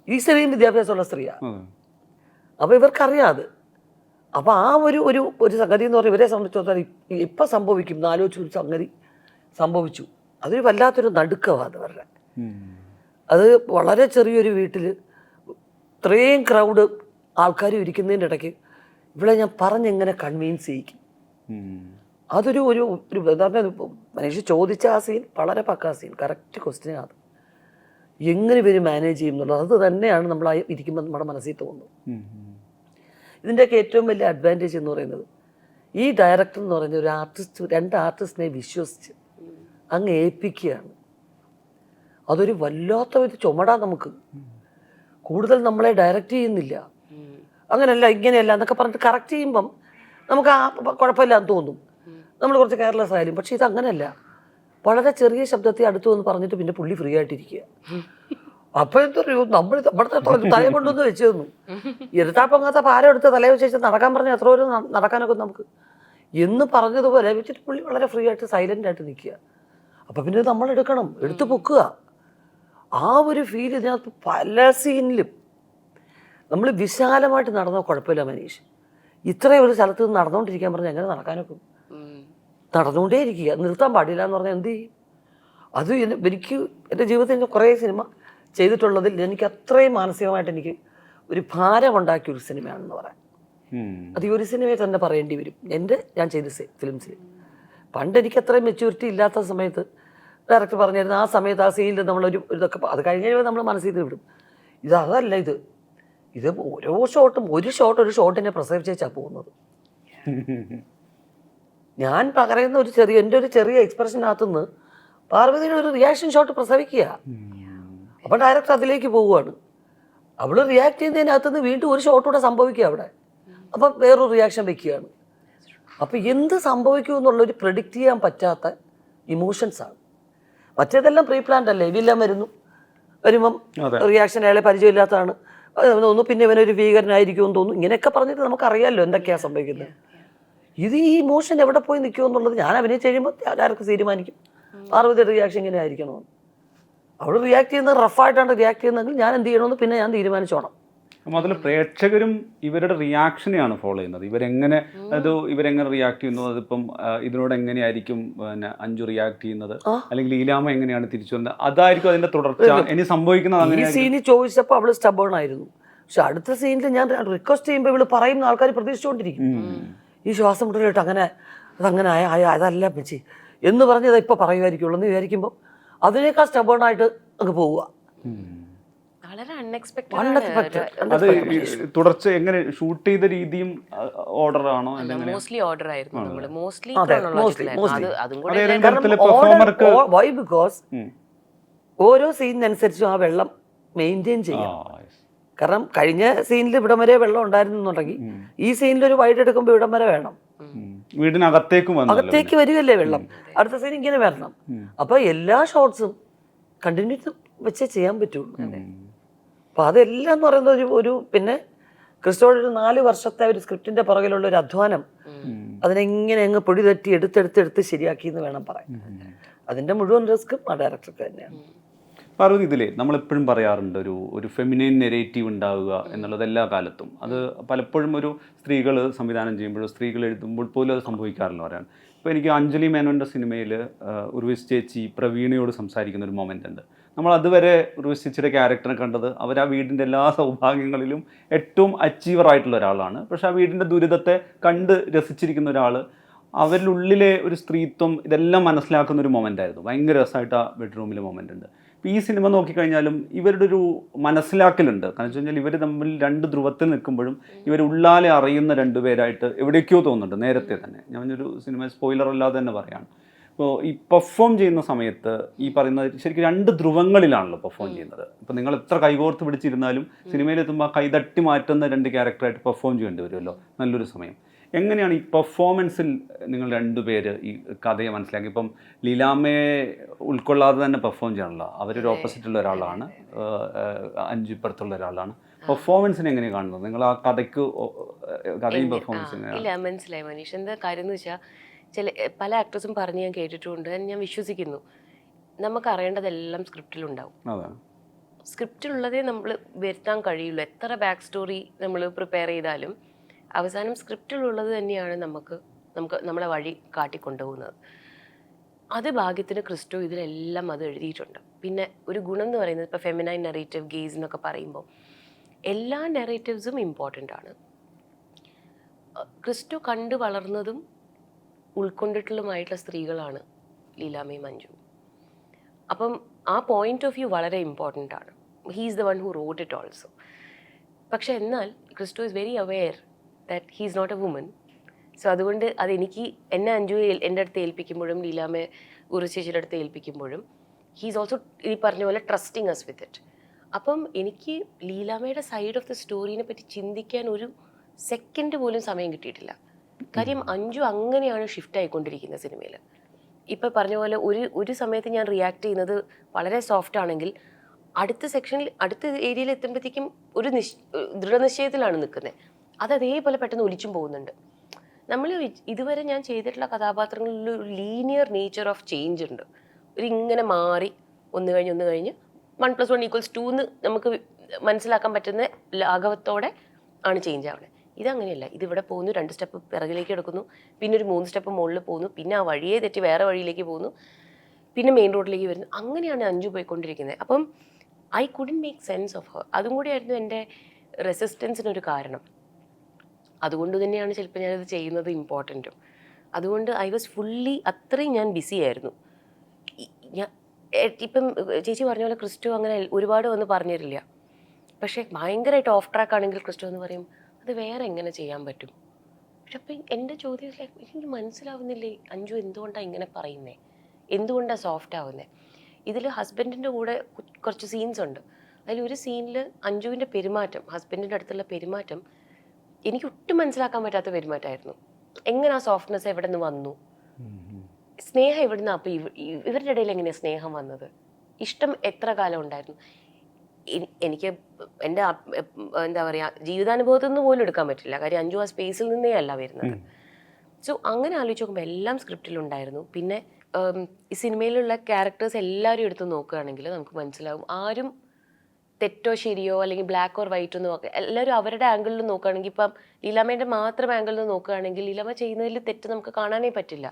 ഈ സ്ത്രീയും വിദ്യാഭ്യാസമുള്ള സ്ത്രീയാണ്. അതെ അപ്പോൾ ഇവർക്കറിയാം അത്. അപ്പോൾ ആ ഒരു ഒരു ഒരു സംഗതി എന്ന് പറഞ്ഞാൽ ഇവരെ സംബന്ധിച്ചിടത്തോളം ഇപ്പം സംഭവിക്കും എന്നാലോചിച്ചൊരു സംഗതി സംഭവിച്ചു. അതൊരു വല്ലാത്തൊരു നടുക്കമാണ് അവരുടെ. അത് വളരെ ചെറിയൊരു വീട്ടിൽ ഇത്രയും ക്രൗഡ് ആൾക്കാർ ഇരിക്കുന്നതിൻ്റെ ഇടയ്ക്ക് ഇവിടെ ഞാൻ പറഞ്ഞെങ്ങനെ കൺവീൻസ് ചെയ്യിക്കും. അതൊരു ഒരു ഒരു എന്താ പറയുക, മനുഷ്യ ചോദിച്ച ആ സീൻ വളരെ പക്കാ സീൻ, കറക്റ്റ് ക്വസ്റ്റ്യനാണ്. എങ്ങനെ ഇവർ മാനേജ് ചെയ്യും എന്നുള്ളത് അത് തന്നെയാണ് നമ്മൾ ഇരിക്കുമ്പോൾ നമ്മുടെ മനസ്സിൽ തോന്നുന്നത്. ഇതിൻ്റെയൊക്കെ ഏറ്റവും വലിയ അഡ്വാൻറ്റേജ് എന്ന് പറയുന്നത് ഈ ഡയറക്ടർ എന്ന് പറയുന്ന ഒരു ആർട്ടിസ്റ്റ്, 2 ആർട്ടിസ്റ്റിനെ വിശ്വസിച്ച് അങ്ങ് ഏൽപ്പിക്കുകയാണ്. അതൊരു വല്ലാത്ത ഒരു ചുമടാ നമുക്ക്. കൂടുതൽ നമ്മളെ ഡയറക്റ്റ് ചെയ്യുന്നില്ല, അങ്ങനെയല്ല ഇങ്ങനെയല്ല എന്നൊക്കെ പറഞ്ഞിട്ട് കറക്റ്റ് ചെയ്യുമ്പം നമുക്ക് ആ കുഴപ്പമില്ലാന്ന് തോന്നും, നമ്മൾ കുറച്ച് കെയർലെസ് ആയാലും. പക്ഷേ ഇത് അങ്ങനെയല്ല, വളരെ ചെറിയ ശബ്ദത്തെ അടുത്ത് വന്ന് പറഞ്ഞിട്ട് പിന്നെ പുള്ളി ഫ്രീ ആയിട്ടിരിക്കുക. അപ്പോൾ എന്തറിയോ, നമ്മൾ നമ്മുടെ തലയെ കൊണ്ടുവന്ന് വെച്ച് തന്നു, ഇരുത്താപ്പങ്ങാത്ത പാരം എടുത്ത് തലയെ വെച്ച് നടക്കാൻ പറഞ്ഞാൽ എത്ര പേര് നടക്കാനൊക്കെ നമുക്ക് എന്ന് പറഞ്ഞതുപോലെ വെച്ചിട്ട് പുള്ളി വളരെ ഫ്രീ ആയിട്ട് സൈലൻ്റ് ആയിട്ട് നിൽക്കുക. അപ്പം പിന്നെ നമ്മൾ എടുക്കണം, എടുത്ത് പൊക്കുക. ആ ഒരു ഫീൽ ഇതിനകത്ത് പല സീനിലും നമ്മൾ വിശാലമായിട്ട് നടന്നാൽ കുഴപ്പമില്ല മനീഷ്. ഇത്രയും ഒരു സ്ഥലത്ത് നിന്ന് നടന്നുകൊണ്ടിരിക്കാൻ പറഞ്ഞാൽ എങ്ങനെ നടക്കാനൊക്കെ? നടന്നുകൊണ്ടേ ഇരിക്കുക, നിർത്താൻ പാടില്ല എന്ന് പറഞ്ഞാൽ എന്ത് ചെയ്യും? അത് എനിക്ക് എൻ്റെ ജീവിതത്തിൽ കുറേ സിനിമ ചെയ്തിട്ടുള്ളതിൽ എനിക്ക് അത്രയും മാനസികമായിട്ട് എനിക്ക് ഒരു ഭാരമുണ്ടാക്കിയ ഒരു സിനിമയാണെന്ന് പറയാം. അത് ഈ ഒരു സിനിമയെ തന്നെ പറയേണ്ടി വരും. ഞാൻ ചെയ്ത ഫിലിംസിൽ പണ്ട് എനിക്ക് അത്രയും മെച്യൂരിറ്റി ഇല്ലാത്ത സമയത്ത് ഡയറക്ടർ പറഞ്ഞിരുന്നു, ആ സമയത്ത് ആ സീനിൽ നമ്മളൊരു ഇതൊക്കെ അത് കഴിഞ്ഞ് നമ്മൾ മനസ്സിൽ നിന്ന് വിടും. അതല്ല, ഇത് ഓരോ ഷോട്ടും ഒരു ഷോട്ടിനെ പ്രസവിച്ചാ പോകുന്നത്. ഞാൻ പറയുന്ന എൻ്റെ ഒരു ചെറിയ എക്സ്പ്രഷനകത്തുനിന്ന് പാർവതിയുടെ ഒരു റിയാക്ഷൻ ഷോട്ട് പ്രസവിക്കുക. അപ്പം ഡയറക്ടർ അതിലേക്ക് പോവുകയാണ്. അവൾ റിയാക്ട് ചെയ്യുന്നതിനകത്തുനിന്ന് വീണ്ടും ഒരു ഷോട്ടൂടെ സംഭവിക്കുക അവിടെ. അപ്പം വേറൊരു റിയാക്ഷൻ വെക്കുകയാണ്. അപ്പം എന്ത് സംഭവിക്കും എന്നുള്ളൊരു പ്രെഡിക്റ്റ് ചെയ്യാൻ പറ്റാത്ത ഇമോഷൻസാണ്. മറ്റേതെല്ലാം പ്രീ പ്ലാൻഡ് അല്ലേ, വില്ലൻ വരുമ്പം റിയാക്ഷൻ അയാളെ പരിചയമില്ലാത്തതാണ് തോന്നുന്നു, പിന്നെ ഇവനൊരു ഭീകരനായിരിക്കുമെന്ന് തോന്നുന്നു, ഇങ്ങനെയൊക്കെ പറഞ്ഞിട്ട് നമുക്കറിയാമല്ലോ എന്തൊക്കെയാണ് സംഭവിക്കുന്നത്. ഇത് ഈ ഇമോഷൻ എവിടെ പോയി നിൽക്കുമോ എന്നുള്ളത് ഞാൻ അഭിനയിച്ച് കഴിയുമ്പോൾ ആർക്ക് തീരുമാനിക്കും പാർവതിയുടെ റിയാക്ഷൻ ഇങ്ങനെ ആയിരിക്കണമെന്ന്. അവൾ റിയാക്ട് ചെയ്യുന്നത് റഫായിട്ടാണ് റിയാക്ട് ചെയ്യുന്നതെങ്കിൽ ഞാൻ എന്ത് ചെയ്യണമെന്ന് പിന്നെ ഞാൻ തീരുമാനിച്ചോണം. അപ്പം അതിൽ പ്രേക്ഷകരും ഇവരുടെ റിയാക്ഷനെയാണ് ഫോളോ ചെയ്യുന്നത്. ഇവരെങ്ങനെ റിയാക്ട് ചെയ്യുന്നു, അതിപ്പം ഇതിനോട് എങ്ങനെയായിരിക്കും പിന്നെ അഞ്ജു റിയാക്ട് ചെയ്യുന്നത്, അല്ലെങ്കിൽ ലീലാമ്മ എങ്ങനെയാണ് തിരിച്ചു വരുന്നത്, അതായിരിക്കും അതിന്റെ തുടർച്ച ഇനി സംഭവിക്കുന്നത്. ഈ സീനിൽ ചോദിച്ചപ്പോൾ അവള് സ്റ്റബേൺ ആയിരുന്നു, പക്ഷെ അടുത്ത സീനിൽ ഞാൻ റിക്വസ്റ്റ് ചെയ്യുമ്പോൾ ഇവള് പറയുന്ന ആൾക്കാർ പ്രതീക്ഷിച്ചുകൊണ്ടിരിക്കും, ഈ ശ്വാസം മുട്ടലിട്ട് അതങ്ങനെ അതല്ല പറ്റി എന്ന് പറഞ്ഞത് ഇപ്പൊ പറയുമായിരിക്കുള്ളൂ എന്ന് വിചാരിക്കുമ്പോൾ അതിനേക്കാൾ സ്റ്റബേൺ ആയിട്ട് അങ്ങ് പോവുക. അത് തുടർച്ച എങ്ങനെ ഷൂട്ട് ചെയ്ത രീതിയും ഓർഡർ ആണോ? മോസ്റ്റ്ലി ഓർഡർ ആയിരുന്നു നമ്മള്, മോസ്റ്റ്ലി ബിക്കോസ് ഓരോ സീനിനനുസരിച്ചും ആ വെള്ളം മെയിൻറ്റെയിൻ ചെയ്യാം. കാരണം കഴിഞ്ഞ സീനിൽ ഇവിടം വരെ വെള്ളം ഉണ്ടായിരുന്നുണ്ടെങ്കിൽ ഈ സീനിൽ ഒരു വൈഡ് എടുക്കുമ്പോൾ ഇവിടം വരെ വേണം, അകത്തേക്ക് വരികയല്ലേ വെള്ളം, അടുത്ത സീൻ ഇങ്ങനെ വരണം. അപ്പൊ എല്ലാ ഷോട്ട്സും കണ്ടിന്യൂ വെച്ചേ ചെയ്യാൻ പറ്റുള്ളൂ. അപ്പൊ അതെല്ലാം എന്ന് പറയുന്നത് ഒരു പിന്നെ ക്രിസ്റ്റോയുടെ ഒരു 4 വർഷത്തെ ഒരു സ്ക്രിപ്റ്റിന്റെ പുറകിലുള്ള ഒരു അധ്വാനം, അതിനെങ്ങനെ അങ്ങ് പൊടി തട്ടി എടുത്തെടുത്ത് ശരിയാക്കി എന്ന് വേണം പറയാൻ. അതിന്റെ മുഴുവൻ റിസ്ക്കും ആ ഡയറക്ടർക്ക് തന്നെയാണ്. പാർവതി, ഇതിലേ നമ്മളെപ്പോഴും പറയാറുണ്ട് ഒരു ഫെമിനൈൻ നെറേറ്റീവ് ഉണ്ടാവുക എന്നുള്ളത് എല്ലാ കാലത്തും. അത് പലപ്പോഴും ഒരു സ്ത്രീകൾ സംവിധാനം ചെയ്യുമ്പോഴോ സ്ത്രീകൾ എഴുതുമ്പോൾ പോലും അത് സംഭവിക്കാറില്ല പറയാൻ. ഇപ്പോൾ എനിക്ക് അഞ്ജലി മേനോൻ്റെ സിനിമയിൽ ഉർവശി ചേച്ചി പ്രവീണയോട് സംസാരിക്കുന്ന ഒരു മൊമെൻ്റ് ഉണ്ട്. നമ്മൾ അതുവരെ ഉർവശി ചേച്ചിയുടെ ക്യാരക്ടറിനെ കണ്ടത് അവർ ആ വീടിൻ്റെ എല്ലാ സൗഭാഗ്യങ്ങളിലും ഏറ്റവും അച്ചീവറായിട്ടുള്ള ഒരാളാണ്. പക്ഷേ ആ വീടിൻ്റെ ദുരിതത്തെ കണ്ട് രസിച്ചിരിക്കുന്ന ഒരാൾ, അവരുടെ ഉള്ളിലെ ഒരു സ്ത്രീത്വം ഇതെല്ലാം മനസ്സിലാക്കുന്ന ഒരു മൊമെൻ്റ് ആയിരുന്നു. ഭയങ്കര രസമായിട്ട് ആ ബെഡ്റൂമിലെ മൊമെൻ്റ് ഉണ്ട്. ഇപ്പോൾ ഈ സിനിമ നോക്കിക്കഴിഞ്ഞാലും ഇവരുടെ ഒരു മനസ്സിലാക്കലുണ്ട്. കാരണം വെച്ച് കഴിഞ്ഞാൽ ഇവർ തമ്മിൽ 2 ധ്രുവത്തിൽ നിൽക്കുമ്പോഴും ഇവർ ഉള്ളാലെ അറിയുന്ന 2 പേരായിട്ട് എവിടേക്കോ തോന്നുന്നുണ്ട് നേരത്തെ തന്നെ. ഞാനൊരു സിനിമ സ്പോയിലർ അല്ലാതെ തന്നെ പറയുകയാണ്. ഇപ്പോൾ ഈ പെർഫോം ചെയ്യുന്ന സമയത്ത് ഈ പറയുന്നത് ശരിക്കും 2 ധ്രുവങ്ങളിലാണല്ലോ പെർഫോം ചെയ്യുന്നത്. ഇപ്പോൾ നിങ്ങൾ എത്ര കൈകോർത്ത് പിടിച്ചിരുന്നാലും സിനിമയിലെത്തുമ്പോൾ ആ കൈതട്ടി മാറ്റുന്ന 2 ക്യാരക്ടറായിട്ട് പെർഫോം ചെയ്യേണ്ടി വരുമല്ലോ നല്ലൊരു സമയം. എങ്ങനെയാണ് ഈ പെർഫോമൻസിൽ നിങ്ങൾ 2 പേര് ഈ കഥയെ മനസ്സിലാക്കി? ഇപ്പം ലീലാമ്മയെ ഉൾക്കൊള്ളാതെ തന്നെ പെർഫോം ചെയ്യണല്ലോ, അവരൊരു ഓപ്പോസിറ്റുള്ള ഒരാളാണ്, അഞ്ജു ഇപ്പുറത്തുള്ള ഒരാളാണ്. പെർഫോമൻസിനെ എങ്ങനെയാണ് കാണുന്നത് നിങ്ങൾ? ആ കഥയും പെർഫോമൻസിനെ ഇല്ല മനസ്സിലായി മനീഷ്. എന്താ കാര്യം എന്ന് വെച്ചാൽ പല ആക്ടേഴ്സും പറഞ്ഞ് ഞാൻ കേട്ടിട്ടുണ്ട്, ഞാൻ വിശ്വസിക്കുന്നു. നമുക്ക് അറിയേണ്ടതെല്ലാം സ്ക്രിപ്റ്റിലുണ്ടാവും. അതെ. സ്ക്രിപ്റ്റിലുള്ളതേ നമ്മൾ വരുത്താൻ കഴിയുള്ളൂ. എത്ര ബാക്ക് സ്റ്റോറി നമ്മൾ പ്രിപ്പയർ ചെയ്താലും അവസാനം സ്ക്രിപ്റ്റിലുള്ളത് തന്നെയാണ് നമുക്ക് നമ്മളെ വഴി കാട്ടിക്കൊണ്ടുപോകുന്നത്. അത് ഭാഗ്യത്തിന് ക്രിസ്റ്റോ ഇതിലെല്ലാം അത് എഴുതിയിട്ടുണ്ട്. പിന്നെ ഒരു ഗുണം എന്ന് പറയുന്നത് ഇപ്പോൾ ഫെമിനൈൻ നെറേറ്റീവ്, ഗെയ്സ് എന്നൊക്കെ പറയുമ്പോൾ എല്ലാ നെറേറ്റീവ്സും ഇമ്പോർട്ടൻ്റ് ആണ്. ക്രിസ്റ്റോ കണ്ടു വളർന്നതും ഉൾക്കൊണ്ടിട്ടുള്ളതുമായിട്ടുള്ള സ്ത്രീകളാണ് ലീലാമ്മയും മഞ്ജു. അപ്പം ആ പോയിന്റ് ഓഫ് വ്യൂ വളരെ ഇമ്പോർട്ടൻ്റ് ആണ്. He's the one who wrote it also. പക്ഷെ എന്നാൽ Christo is very aware that he is not a woman. So അതുകൊണ്ട് അതെനിക്ക് എന്നെ അഞ്ജു എൻ്റെ അടുത്ത് ഏൽപ്പിക്കുമ്പോഴും ലീലാമ്മ ഉറുശേച്ചിയുടെ അടുത്ത് ഏൽപ്പിക്കുമ്പോഴും ഹീസ് ഓൾസോ ഈ പറഞ്ഞ പോലെ ട്രസ്റ്റിങ് അസ് വിത്ത് ഇറ്റ്. അപ്പം എനിക്ക് ലീലാമ്മയുടെ സൈഡ് ഓഫ് ദ സ്റ്റോറീനെ പറ്റി ചിന്തിക്കാൻ ഒരു സെക്കൻഡ് പോലും സമയം കിട്ടിയിട്ടില്ല. കാര്യം അഞ്ജു അങ്ങനെയാണ് ഷിഫ്റ്റ് ആയിക്കൊണ്ടിരിക്കുന്നത് സിനിമയിൽ. ഇപ്പം പറഞ്ഞ പോലെ ഒരു സമയത്ത് ഞാൻ റിയാക്ട് ചെയ്യുന്നത് വളരെ സോഫ്റ്റ് ആണെങ്കിൽ അടുത്ത സെക്ഷനിൽ അടുത്ത ഏരിയയിൽ എത്തുമ്പോഴത്തേക്കും ഒരു ദൃഢനിശ്ചയത്തിലാണ് നിൽക്കുന്നത്. അത് അതേപോലെ പെട്ടെന്ന് ഒലിച്ചും പോകുന്നുണ്ട്. നമ്മൾ ഇതുവരെ ഞാൻ ചെയ്തിട്ടുള്ള കഥാപാത്രങ്ങളിൽ ഒരു ലീനിയർ നേച്ചർ ഓഫ് ചേഞ്ച് ഉണ്ട്. ഇങ്ങനെ മാറി ഒന്ന് കഴിഞ്ഞ് 1+1=2 എന്ന് നമുക്ക് മനസ്സിലാക്കാൻ പറ്റുന്ന ലാഘവത്തോടെ ആണ് ചേഞ്ച് ആവുന്നത്. ഇതങ്ങനെയല്ല. ഇതിവിടെ പോകുന്നു, 2 സ്റ്റെപ്പ് പിറകിലേക്ക് എടുക്കുന്നു, പിന്നെ ഒരു 3 സ്റ്റെപ്പ് മുകളിൽ പോകുന്നു, പിന്നെ ആ വഴിയെ തെറ്റി വേറെ വഴിയിലേക്ക് പോകുന്നു, പിന്നെ മെയിൻ റോഡിലേക്ക് വരുന്നു. അങ്ങനെയാണ് അഞ്ജു പോയിക്കൊണ്ടിരിക്കുന്നത്. അപ്പം I couldn't make sense of her. അതും കൂടിയായിരുന്നു എൻ്റെ റെസിസ്റ്റൻസിനൊരു കാരണം. അതുകൊണ്ട് തന്നെയാണ് ചിലപ്പോൾ ഞാനിത് ചെയ്യുന്നത് ഇമ്പോർട്ടൻറ്റും. അതുകൊണ്ട് ഐ വാസ് ഫുള്ളി അത്രയും ഞാൻ ബിസി ആയിരുന്നു. ഇപ്പം ചേച്ചി പറഞ്ഞ പോലെ ക്രിസ്റ്റോ അങ്ങനെ ഒരുപാട് വന്ന് പറഞ്ഞു തരില്ല. പക്ഷേ ഭയങ്കരമായിട്ട് ഓഫ് ട്രാക്ക് ആണെങ്കിൽ ക്രിസ്റ്റോ എന്ന് പറയും അത് വേറെ എങ്ങനെ ചെയ്യാൻ പറ്റും. പക്ഷെ അപ്പം എൻ്റെ ചോദ്യം എനിക്ക് മനസ്സിലാവുന്നില്ലേ അഞ്ജു എന്തുകൊണ്ടാണ് ഇങ്ങനെ പറയുന്നത്, എന്തുകൊണ്ടാണ് സോഫ്റ്റ് ആവുന്നത്. ഇതിൽ ഹസ്ബൻഡിൻ്റെ കൂടെ കുറച്ച് സീൻസ് ഉണ്ട്. അതിലൊരു സീനിൽ അഞ്ജുവിൻ്റെ പെരുമാറ്റം, ഹസ്ബൻഡിൻ്റെ അടുത്തുള്ള പെരുമാറ്റം എനിക്ക് ഒട്ടും മനസ്സിലാക്കാൻ പറ്റാത്ത പെരുമാറ്റമായിരുന്നു. എങ്ങനെ ആ സോഫ്റ്റ്നെസ് എവിടെ നിന്ന് വന്നു, സ്നേഹം എവിടെ നിന്ന്, അപ്പം ഇവരുടെ ഇടയിൽ എങ്ങനെയാണ് സ്നേഹം വന്നത്, ഇഷ്ടം എത്ര കാലം ഉണ്ടായിരുന്നു. എനിക്ക് എൻ്റെ എന്താ പറയുക ജീവിതാനുഭവത്തിൽ നിന്ന് പോലും എടുക്കാൻ പറ്റില്ല. കാര്യം അഞ്ജു ആ സ്പേസിൽ നിന്നേ അല്ല വരുന്നത്. സോ അങ്ങനെ ആലോചിച്ച് നോക്കുമ്പോൾ എല്ലാം സ്ക്രിപ്റ്റിലുണ്ടായിരുന്നു. പിന്നെ ഈ സിനിമയിലുള്ള ക്യാരക്ടേഴ്സ് എല്ലാവരും എടുത്ത് നോക്കുകയാണെങ്കിൽ നമുക്ക് മനസ്സിലാവും ആരും തെറ്റോ ശരിയോ അല്ലെങ്കിൽ ബ്ലാക്ക് ഓർ വൈറ്റ് എന്ന് നോക്കുക. എല്ലാവരും അവരുടെ ആംഗിളിൽ നോക്കുകയാണെങ്കിൽ ഇപ്പം ലീലാമ്മേൻ്റെ മാത്രം ആംഗിളിൽ നിന്ന് നോക്കുകയാണെങ്കിൽ ലീലാമ്മ ചെയ്യുന്നതിൽ തെറ്റ് നമുക്ക് കാണാനേ പറ്റില്ല.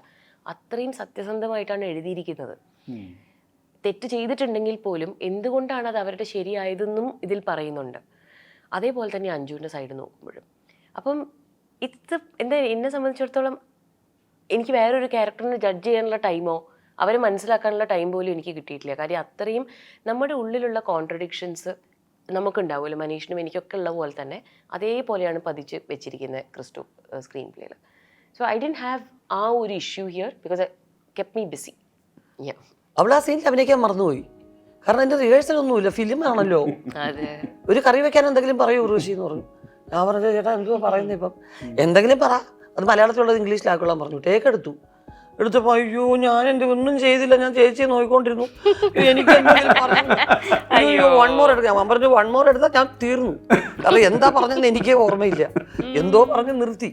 അത്രയും സത്യസന്ധമായിട്ടാണ് എഴുതിയിരിക്കുന്നത്. തെറ്റ് ചെയ്തിട്ടുണ്ടെങ്കിൽ പോലും എന്തുകൊണ്ടാണ് അത് അവരുടെ ശരിയായതെന്നും ഇതിൽ പറയുന്നുണ്ട്. അതേപോലെ തന്നെ അഞ്ജുവിൻ്റെ സൈഡ് നോക്കുമ്പോഴും. അപ്പം എന്നെ സംബന്ധിച്ചിടത്തോളം എനിക്ക് വേറൊരു ക്യാരക്ടറിനെ ജഡ്ജ് ചെയ്യാനുള്ള ടൈമോ അവരെ മനസ്സിലാക്കാനുള്ള ടൈം പോലും എനിക്ക് കിട്ടിയിട്ടില്ല. കാര്യം അത്രയും നമ്മുടെ ഉള്ളിലുള്ള കോൺട്രഡിക്ഷൻസ് നമുക്കുണ്ടാവുമല്ലോ, മനീഷിനും എനിക്കൊക്കെ ഉള്ള പോലെ തന്നെ അതേപോലെയാണ് പതിച്ച് വെച്ചിരിക്കുന്നത് ക്രിസ്റ്റോ സ്ക്രീൻ പ്ലേയിൽ. സോ ഐ ഡിഡ്ന്റ് ഹാവ് ആ ഒരു issue here because I kept me busy. അവൾ ആ സീനിൽ അഭിനയിക്കാൻ മറന്നുപോയി. കാരണം എൻ്റെ റിഹേഴ്സൽ ഒന്നുമില്ല, ഫിലിം ആണല്ലോ. ഒരു കറി വെക്കാൻ എന്തെങ്കിലും പറയൂ ഉർവശി എന്ന് പറഞ്ഞു. ഞാൻ പറഞ്ഞു ചേട്ടാ എന്തുവാ പറയുന്നത്, ഇപ്പം എന്തെങ്കിലും പറ, അത് മലയാളത്തിലുള്ളത് ഇംഗ്ലീഷിലാക്കൊള്ളാൻ പറഞ്ഞു. ടേക്ക് എടുത്തപ്പോൾ അയ്യോ ഞാൻ എൻ്റെ ഒന്നും ചെയ്തില്ല, ഞാൻ ചേച്ചിയെ നോക്കിക്കൊണ്ടിരുന്നു, എനിക്ക് അയ്യോ 1 more എടുക്കാം. ഞാൻ പറഞ്ഞു 1 more എടുത്താൽ ഞാൻ തീർന്നു. കാരണം എന്താ പറഞ്ഞതെന്ന് എനിക്ക് ഓർമ്മയില്ല, എന്തോ പറഞ്ഞ് നിർത്തി.